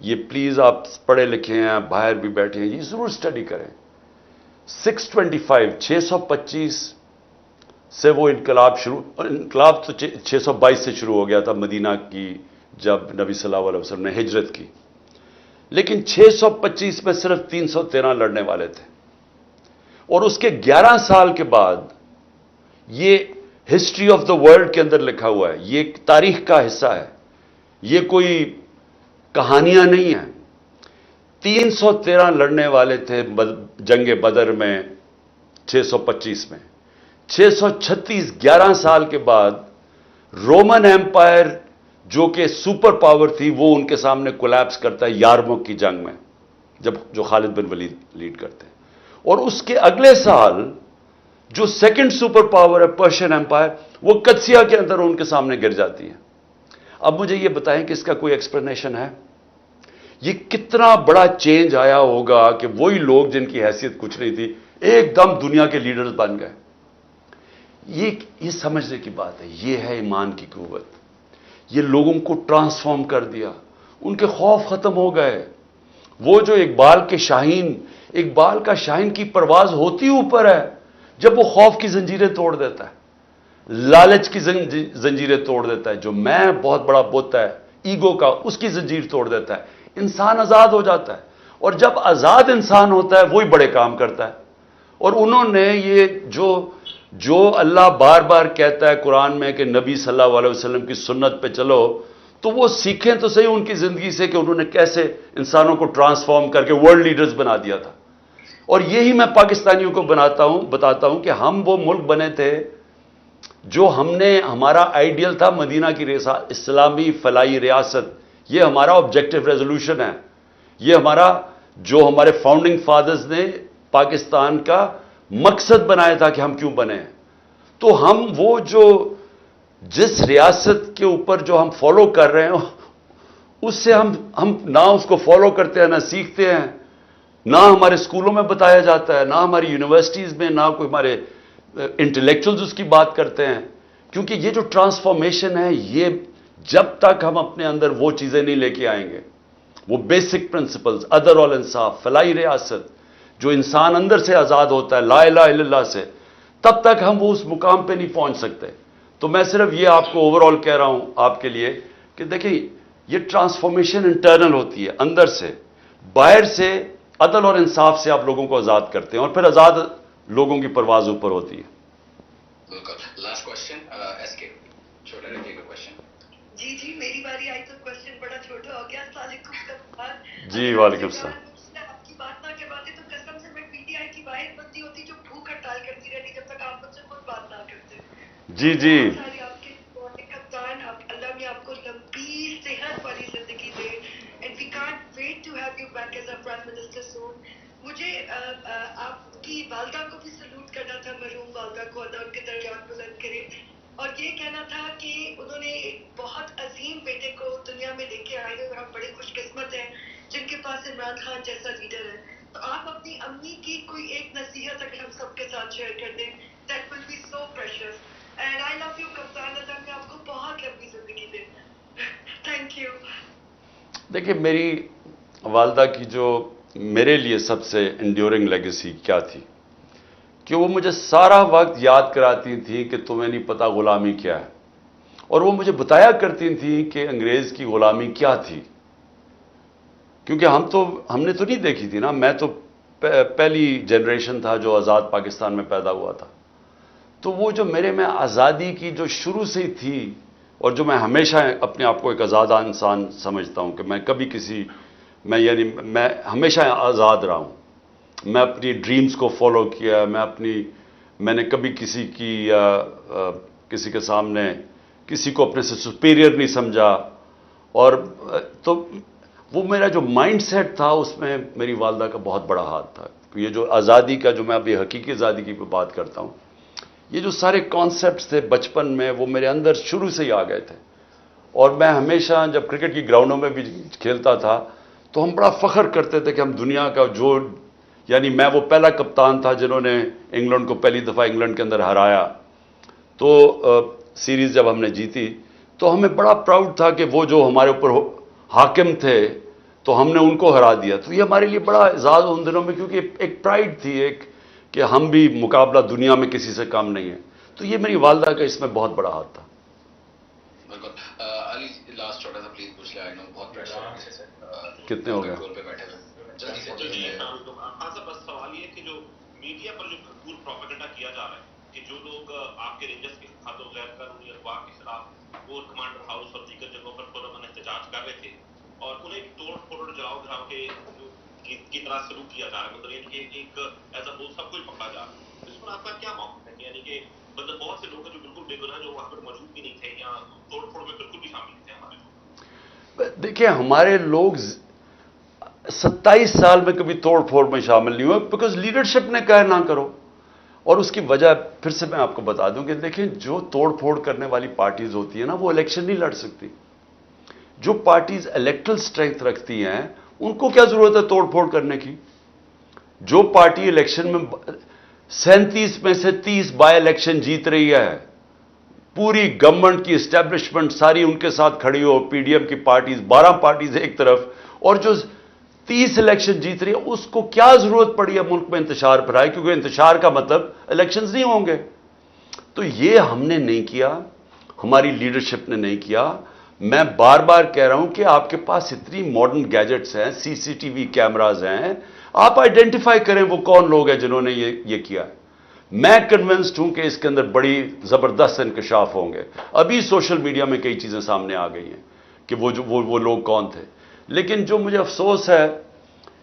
یہ پلیز آپ پڑھے لکھے ہیں، باہر بھی بیٹھے ہیں، یہ ضرور اسٹڈی کریں. 625 سے وہ انقلاب تو 622 سے شروع ہو گیا تھا مدینہ کی، جب نبی صلی اللہ علیہ وسلم نے ہجرت کی. لیکن 625 میں صرف 313 لڑنے والے تھے، اور اس کے 11 سال کے بعد یہ ہسٹری آف دا ورلڈ کے اندر لکھا ہوا ہے، یہ تاریخ کا حصہ ہے، یہ کوئی کہانیاں نہیں ہیں. 313 لڑنے والے تھے جنگ بدر میں 625 میں. 636 11 سال کے بعد رومن ایمپائر جو کہ سپر پاور تھی وہ ان کے سامنے کولیپس کرتا ہے یارموک کی جنگ میں، جو خالد بن ولید لیڈ کرتے ہیں. اور اس کے اگلے سال جو سیکنڈ سپر پاور ہے پرشین ایمپائر، وہ قدسیہ کے اندر ان کے سامنے گر جاتی ہے. اب مجھے یہ بتائیں کہ اس کا کوئی ایکسپلینیشن ہے؟ یہ کتنا بڑا چینج آیا ہوگا کہ وہی لوگ جن کی حیثیت کچھ نہیں تھی ایک دم دنیا کے لیڈرز بن گئے. یہ سمجھنے کی بات ہے. یہ ہے ایمان کی قوت. یہ لوگوں کو ٹرانسفارم کر دیا، ان کے خوف ختم ہو گئے. وہ جو اقبال کا شاہین کی پرواز ہوتی اوپر ہے جب وہ خوف کی زنجیریں توڑ دیتا ہے، لالچ کی زنجیریں توڑ دیتا ہے، جو میں بہت بڑا بت ہے ایگو کا، اس کی زنجیر توڑ دیتا ہے، انسان آزاد ہو جاتا ہے. اور جب آزاد انسان ہوتا ہے وہی بڑے کام کرتا ہے. اور انہوں نے یہ جو اللہ بار بار کہتا ہے قرآن میں کہ نبی صلی اللہ علیہ وسلم کی سنت پہ چلو، تو وہ سیکھیں تو صحیح ان کی زندگی سے کہ انہوں نے کیسے انسانوں کو ٹرانسفارم کر کے ورلڈ لیڈرز بنا دیا تھا. اور یہی میں پاکستانیوں کو بتاتا ہوں کہ ہم وہ ملک بنے تھے جو ہمارا آئیڈیل تھا مدینہ کی اسلامی فلاحی ریاست. یہ ہمارا آبجیکٹو ریزولوشن ہے، یہ ہمارے فاؤنڈنگ فادرز نے پاکستان کا مقصد بنایا تھا کہ ہم کیوں بنے ہیں. تو ہم وہ جس ریاست کے اوپر جو ہم فالو کر رہے ہیں اس سے ہم نہ اس کو فالو کرتے ہیں، نہ سیکھتے ہیں، نہ ہمارے اسکولوں میں بتایا جاتا ہے، نہ ہماری یونیورسٹیز میں، نہ کوئی ہمارے انٹلیکچوئلز اس کی بات کرتے ہیں. کیونکہ یہ جو ٹرانسفارمیشن ہے، یہ جب تک ہم اپنے اندر وہ چیزیں نہیں لے کے آئیں گے، وہ بیسک پرنسپلز، عدل اور انصاف، فلاحی ریاست، جو انسان اندر سے آزاد ہوتا ہے لا الہ الا اللہ سے، تب تک ہم وہ اس مقام پہ نہیں پہنچ سکتے. تو میں صرف یہ آپ کو اوور آل کہہ رہا ہوں آپ کے لیے کہ دیکھیں، یہ ٹرانسفارمیشن انٹرنل ہوتی ہے، اندر سے. باہر سے عدل اور انصاف سے آپ لوگوں کو آزاد کرتے ہیں، اور پھر آزاد لوگوں کی پرواز اوپر ہوتی ہے. بالکل. لاسٹ کوشچن ایس کے چھوٹا لڑکے کا کوشچن. جی میری باری آئی تو کوشچن بڑا چھوٹا ہو گیا. السلام علیکم. جی وعلیکم السلام. آپ کی بات نہ کرواتے تو قسم سے میں پی ٹی آئی کی واحد بندی ہوتی جو بھوک ہڑتال کرتی رہتی جب تک آپ مجھ سے خود بات نہ کرتے. جی آپ کے کپتان، اللہ میں آپ کو لمبی صحت والی زندگی دے. And we can't wait to have you back as a prime minister soon. مجھے آپ کی والدہ کو بھی سلوٹ کرنا تھا، مرحوم والدہ کو، اللہ ان کے درجات بلند کرے. اور یہ کہنا تھا کہ انہوں نے ایک بہت عظیم بیٹے کو دنیا میں لے کے آئے اور ہم بڑے خوش قسمت ہیں جن کے پاس عمران خان جیسا لیڈر ہے. تو آپ اپنی امی کی کوئی ایک نصیحت اگر ہم سب کے ساتھ شیئر کر دیں، that will be so precious. And I love you کپتان. اللہ میں آپ کو بہت لمبی زندگی دے. Thank you. دیکھیں، میری والدہ کی جو میرے لیے سب سے انڈیورنگ لیگیسی کیا تھی کہ وہ مجھے سارا وقت یاد کراتی تھی کہ تمہیں نہیں پتا غلامی کیا ہے. اور وہ مجھے بتایا کرتی تھی کہ انگریز کی غلامی کیا تھی. کیونکہ ہم نے تو نہیں دیکھی تھی نا. میں تو پہلی جنریشن تھا جو آزاد پاکستان میں پیدا ہوا تھا. تو وہ جو میرے میں آزادی کی جو شروع سے ہی تھی اور جو میں ہمیشہ اپنے آپ کو ایک آزادہ انسان سمجھتا ہوں کہ میں کبھی میں ہمیشہ آزاد رہا ہوں. میں اپنی ڈریمز کو فالو کیا. میں نے کبھی کسی کے سامنے کسی کو اپنے سے سپیریئر نہیں سمجھا. اور تو وہ میرا جو مائنڈ سیٹ تھا اس میں میری والدہ کا بہت بڑا ہاتھ تھا. یہ جو آزادی کا جو میں ابھی حقیقی آزادی کی بات کرتا ہوں, یہ جو سارے کانسیپٹس تھے بچپن میں وہ میرے اندر شروع سے ہی آ گئے تھے. اور میں ہمیشہ جب کرکٹ کی گراؤنڈوں میں بھی کھیلتا تھا تو ہم بڑا فخر کرتے تھے کہ ہم دنیا کا یعنی میں وہ پہلا کپتان تھا جنہوں نے انگلینڈ کو پہلی دفعہ انگلینڈ کے اندر ہرایا. تو سیریز جب ہم نے جیتی تو ہمیں بڑا پراؤڈ تھا کہ وہ جو ہمارے اوپر حاکم تھے تو ہم نے ان کو ہرا دیا. تو یہ ہمارے لیے بڑا اعزاز ان دنوں میں, کیونکہ ایک پرائڈ تھی کہ ہم بھی مقابلہ دنیا میں کسی سے کم نہیں ہے. تو یہ میری والدہ کا اس میں بہت بڑا ہاتھ تھا. بالکل. علی لاسٹ چھوٹا سا پلیز پوچھ لیں. بہت پریشر کتنے ہو گئے؟ جلدی سے خان صاحب بس سوال یہ ہے کہ جو میڈیا پر جو بھرپور پروپیگنڈا کیا جا رہا ہے کہ جو لوگ آپ کے رینجرز کے ہاتھوں غیر قانونی اغوا کے خلاف کور کمانڈر ہاؤس اور دیگر جگہوں پر پرامن احتجاج کر رہے تھے اور انہیں توڑ پھوڑ اور جلاؤ گھراؤ کی طرح سلوک کیا جا رہا ہے, مطلب ایک ایسا بول سب کوئی پکڑا جا رہا ہے, اس پر آپ کا کیا موقف ہے؟ یعنی کہ مطلب بہت سے لوگ ہیں جو بالکل بے گناہ جو وہاں پر موجود بھی نہیں تھے یا توڑ پھوڑ میں بالکل بھی شامل نہیں تھے ہمارے لوگ. دیکھیں ہمارے لوگ 27 سال میں کبھی توڑ پھوڑ میں شامل نہیں ہوئے, بیکاز لیڈرشپ نے کہا نہ کرو. اور اس کی وجہ پھر سے میں آپ کو بتا دوں کہ دیکھیں جو توڑ پھوڑ کرنے والی پارٹیز ہوتی ہیں نا وہ الیکشن نہیں لڑ سکتی. جو پارٹیز الیکٹرل سٹرینتھ رکھتی ہیں ان کو کیا ضرورت ہے توڑ پھوڑ کرنے کی. جو پارٹی الیکشن میں 37 میں سے 30 بائی الیکشن جیت رہی ہے, پوری گورنمنٹ کی اسٹیبلشمنٹ ساری ان کے ساتھ کھڑی ہو, پی ڈی ایم کی پارٹیز 12 پارٹیز ایک طرف, اور جو 30 الیکشن جیت رہی ہے اس کو کیا ضرورت پڑی ہے ملک میں انتشار پھیلائے, کیونکہ انتشار کا مطلب الیکشنز نہیں ہوں گے. تو یہ ہم نے نہیں کیا, ہماری لیڈرشپ نے نہیں کیا. میں بار بار کہہ رہا ہوں کہ آپ کے پاس اتنی ماڈرن گیجٹس ہیں, سی سی ٹی وی کیمراز ہیں, آپ آئیڈینٹیفائی کریں وہ کون لوگ ہیں جنہوں نے یہ کیا. میں کنونسڈ ہوں کہ اس کے اندر بڑی زبردست انکشاف ہوں گے. ابھی سوشل میڈیا میں کئی چیزیں سامنے آ گئی ہیں کہ وہ لوگ کون تھے. لیکن جو مجھے افسوس ہے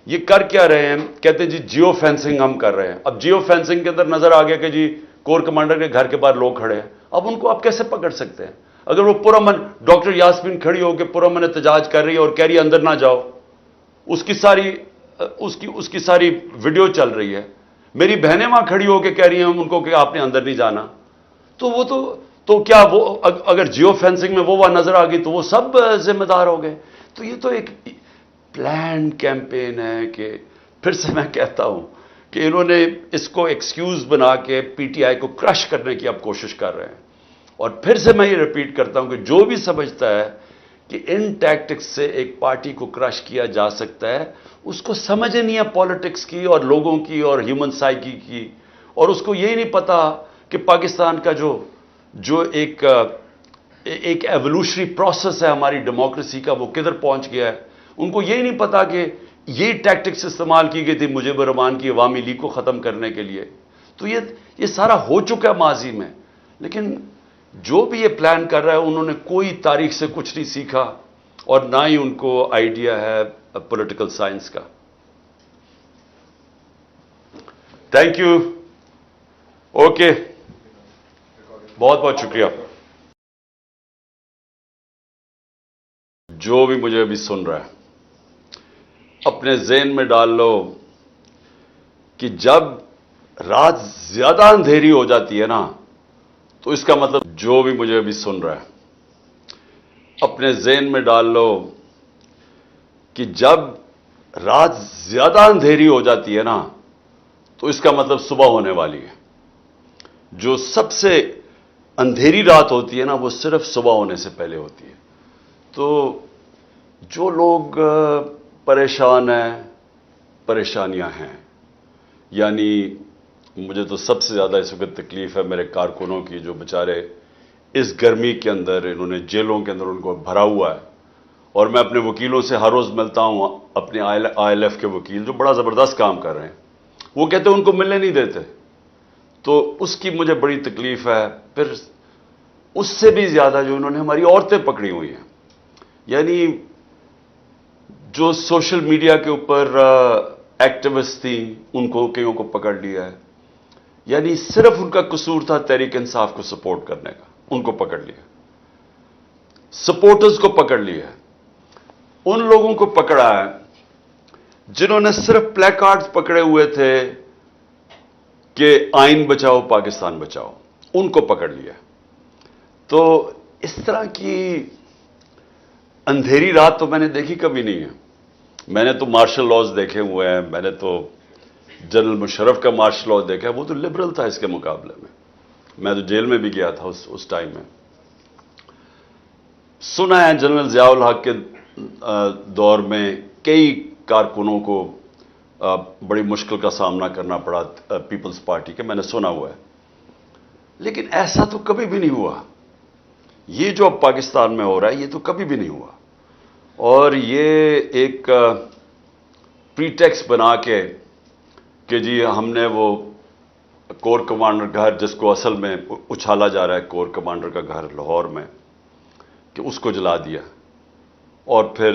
یہ کر کیا رہے ہیں, کہتے ہیں جی جیو فینسنگ ہم کر رہے ہیں. اب جیو فینسنگ کے اندر نظر آ گیا کہ جی کور کمانڈر کے گھر کے باہر لوگ کھڑے ہیں. اب ان کو آپ کیسے پکڑ سکتے ہیں؟ اگر وہ پرامن ڈاکٹر یاسمین کھڑی ہو کے پرامن احتجاج کر رہی ہے اور کہہ رہی ہے اندر نہ جاؤ, اس کی ساری ویڈیو چل رہی ہے. میری بہنیں وہاں کھڑی ہو کے کہہ رہی ہیں ان کو کہ آپ نے اندر نہیں جانا. تو وہ تو کیا وہ اگر جیو فینسنگ میں وہ نظر آ گئی تو وہ سب ذمہ دار ہو گئے. تو یہ تو ایک پلان کیمپین ہے کہ پھر سے میں کہتا ہوں کہ انہوں نے اس کو ایکسکیوز بنا کے پی ٹی آئی کو کرش کرنے کی اب کوشش کر رہے ہیں. اور پھر سے میں یہ ریپیٹ کرتا ہوں کہ جو بھی سمجھتا ہے کہ ان ٹیکٹکس سے ایک پارٹی کو کرش کیا جا سکتا ہے اس کو سمجھ نہیں ہے پالیٹکس کی اور لوگوں کی اور ہیومن سائیکی کی, اور اس کو یہی نہیں پتا کہ پاکستان کا جو ایک ایوولوشنری پروسیس ہے ہماری ڈیموکریسی کا وہ کدھر پہنچ گیا ہے. ان کو یہی نہیں پتا کہ یہ ٹیکٹکس استعمال کی گئی تھی مجیب الرحمان کی عوامی لیگ کو ختم کرنے کے لیے. تو یہ سارا ہو چکا ہے ماضی میں. لیکن جو بھی یہ پلان کر رہا ہے انہوں نے کوئی تاریخ سے کچھ نہیں سیکھا اور نہ ہی ان کو آئیڈیا ہے پولیٹیکل سائنس کا. Thank you. اوکے, بہت بہت شکریہ. جو بھی مجھے ابھی سن رہا ہے اپنے ذہن میں ڈال لو کہ جب رات زیادہ اندھیری ہو جاتی ہے نا تو اس کا مطلب, جو بھی مجھے ابھی سن رہا ہے اپنے ذہن میں ڈال لو کہ جب رات زیادہ اندھیری ہو جاتی ہے نا تو اس کا مطلب صبح ہونے والی ہے. جو سب سے اندھیری رات ہوتی ہے نا وہ صرف صبح ہونے سے پہلے ہوتی ہے. تو جو لوگ پریشان ہیں, پریشانیاں ہیں, یعنی مجھے تو سب سے زیادہ اس وقت تکلیف ہے میرے کارکنوں کی جو بیچارے اس گرمی کے اندر انہوں نے جیلوں کے اندر ان کو بھرا ہوا ہے. اور میں اپنے وکیلوں سے ہر روز ملتا ہوں, اپنے آئی ایل ایف کے وکیل جو بڑا زبردست کام کر رہے ہیں, وہ کہتے ہیں ان کو ملنے نہیں دیتے. تو اس کی مجھے بڑی تکلیف ہے. پھر اس سے بھی زیادہ جو انہوں نے ہماری عورتیں پکڑی ہوئی ہیں. یعنی جو سوشل میڈیا کے اوپر ایکٹیوسٹ تھیں ان کو کئیوں کو پکڑ لیا ہے. یعنی صرف ان کا قصور تھا تحریک انصاف کو سپورٹ کرنے کا، ان کو پکڑ لیا. سپورٹرز کو پکڑ لیا ہے. ان لوگوں کو پکڑا ہے جنہوں نے صرف پلے کارڈز پکڑے ہوئے تھے کہ آئین بچاؤ پاکستان بچاؤ، ان کو پکڑ لیا. تو اس طرح کی اندھیری رات تو میں نے دیکھی کبھی نہیں ہے. میں نے تو مارشل لاز دیکھے ہوئے ہیں، میں نے تو جنرل مشرف کا مارشل لاء دیکھا، وہ تو لبرل تھا اس کے مقابلے میں. میں تو جیل میں بھی گیا تھا اس ٹائم میں. سنا ہے جنرل ضیاء الحق کے دور میں کئی کارکنوں کو بڑی مشکل کا سامنا کرنا پڑا پیپلز پارٹی کے، میں نے سنا ہوا ہے. لیکن ایسا تو کبھی بھی نہیں ہوا. یہ جو اب پاکستان میں ہو رہا ہے یہ تو کبھی بھی نہیں ہوا. اور یہ ایک پریٹیکس بنا کے کہ جی ہم نے وہ کور کمانڈر گھر، جس کو اصل میں اچھالا جا رہا ہے کور کمانڈر کا گھر لاہور میں، کہ اس کو جلا دیا. اور پھر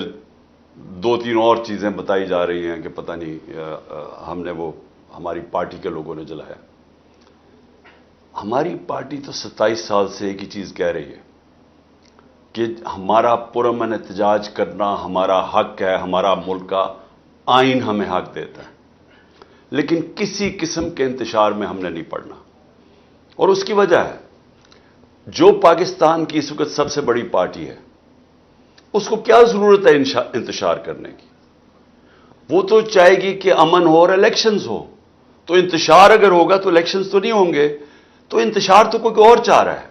2-3 اور چیزیں بتائی جا رہی ہیں کہ پتہ نہیں ہم نے وہ ہماری پارٹی کے لوگوں نے جلایا. ہماری پارٹی تو 27 سال سے ایک ہی چیز کہہ رہی ہے کہ ہمارا پرامن احتجاج کرنا ہمارا حق ہے، ہمارا ملک کا آئین ہمیں حق دیتا ہے. لیکن کسی قسم کے انتشار میں ہم نے نہیں پڑنا. اور اس کی وجہ ہے جو پاکستان کی اس وقت سب سے بڑی پارٹی ہے، اس کو کیا ضرورت ہے انتشار کرنے کی؟ وہ تو چاہے گی کہ امن ہو اور الیکشنز ہو. تو انتشار اگر ہوگا تو الیکشنز تو نہیں ہوں گے. تو انتشار تو کوئی اور چاہ رہا ہے.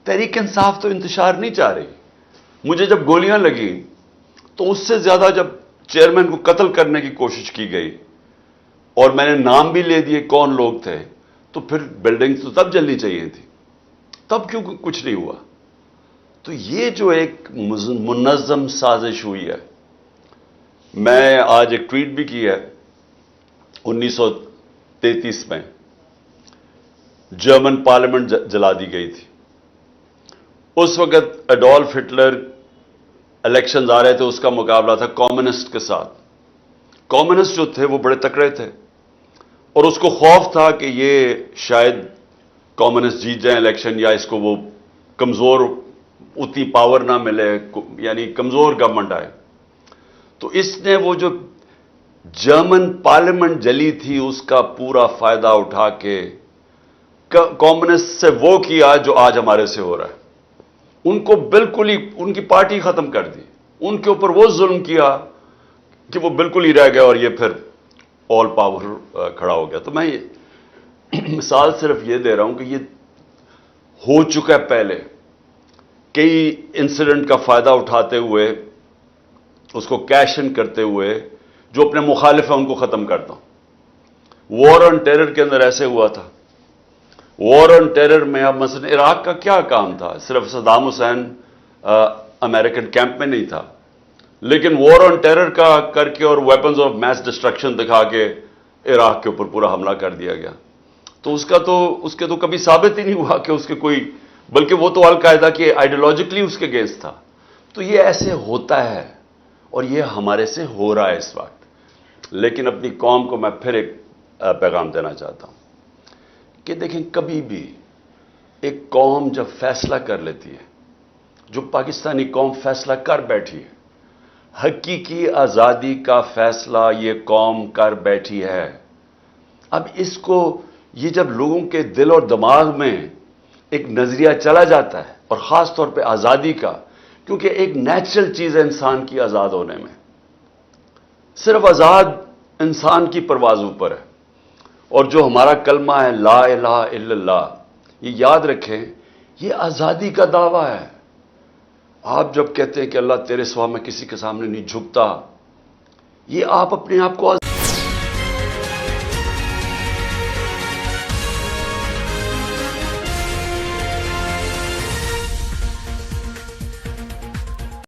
تحریک انصاف تو انتشار نہیں چاہ رہی. مجھے جب گولیاں لگیں تو اس سے زیادہ جب چیئرمین کو قتل کرنے کی کوشش کی گئی اور میں نے نام بھی لے دیے کون لوگ تھے، تو پھر بلڈنگ تو تب جلنی چاہیے تھی. تب کیوں کچھ نہیں ہوا؟ تو یہ جو ایک منظم سازش ہوئی ہے. میں آج ایک ٹویٹ بھی کی ہے. 1933 میں جرمن پارلیمنٹ جلا دی گئی تھی. اس وقت ایڈولف ہٹلر الیکشنز آ رہے تھے، اس کا مقابلہ تھا کمیونسٹ کے ساتھ. کمیونسٹ جو تھے وہ بڑے تکڑے تھے اور اس کو خوف تھا کہ یہ شاید کمیونسٹ جیت جائیں الیکشن، یا اس کو وہ کمزور اتنی پاور نہ ملے، یعنی کمزور گورنمنٹ آئے. تو اس نے وہ جو جرمن پارلیمنٹ جلی تھی اس کا پورا فائدہ اٹھا کے کمیونسٹ سے وہ کیا جو آج ہمارے سے ہو رہا ہے. ان کو بالکل ہی ان کی پارٹی ختم کر دی. ان کے اوپر وہ ظلم کیا کہ وہ بالکل ہی رہ گیا اور یہ پھر آل پاور کھڑا ہو گیا. تو میں مثال صرف یہ دے رہا ہوں کہ یہ ہو چکا ہے پہلے. کئی انسیڈنٹ کا فائدہ اٹھاتے ہوئے، اس کو کیش ان کرتے ہوئے جو اپنے مخالف ہیں ان کو ختم کرتا ہوں. وار آن ٹیرر کے اندر ایسے ہوا تھا. وار آن ٹیرر میں اب مثلا عراق کا کیا کام تھا؟ صرف صدام حسین امریکن کیمپ میں نہیں تھا، لیکن وار آن ٹیرر کا کر کے اور ویپنز آف میس ڈسٹرکشن دکھا کے عراق کے اوپر پورا حملہ کر دیا گیا. تو اس کے تو کبھی ثابت ہی نہیں ہوا کہ اس کے کوئی، بلکہ وہ تو القاعدہ کی آئیڈیالوجیکلی اس کے اگینسٹ تھا. تو یہ ایسے ہوتا ہے اور یہ ہمارے سے ہو رہا ہے اس وقت. لیکن اپنی قوم کو میں پھر ایک پیغام دینا چاہتا ہوں کہ دیکھیں، کبھی بھی ایک قوم جب فیصلہ کر لیتی ہے، جو پاکستانی قوم فیصلہ کر بیٹھی ہے، حقیقی آزادی کا فیصلہ یہ قوم کر بیٹھی ہے. اب اس کو یہ جب لوگوں کے دل اور دماغ میں ایک نظریہ چلا جاتا ہے، اور خاص طور پہ آزادی کا، کیونکہ ایک نیچرل چیز ہے انسان کی آزاد ہونے میں. صرف آزاد انسان کی پرواز اوپر ہے. اور جو ہمارا کلمہ ہے لا الہ الا اللہ، یہ یاد رکھیں، یہ آزادی کا دعویٰ ہے. آپ جب کہتے ہیں کہ اللہ تیرے سوا میں کسی کے سامنے نہیں جھکتا، یہ آپ اپنے آپ کو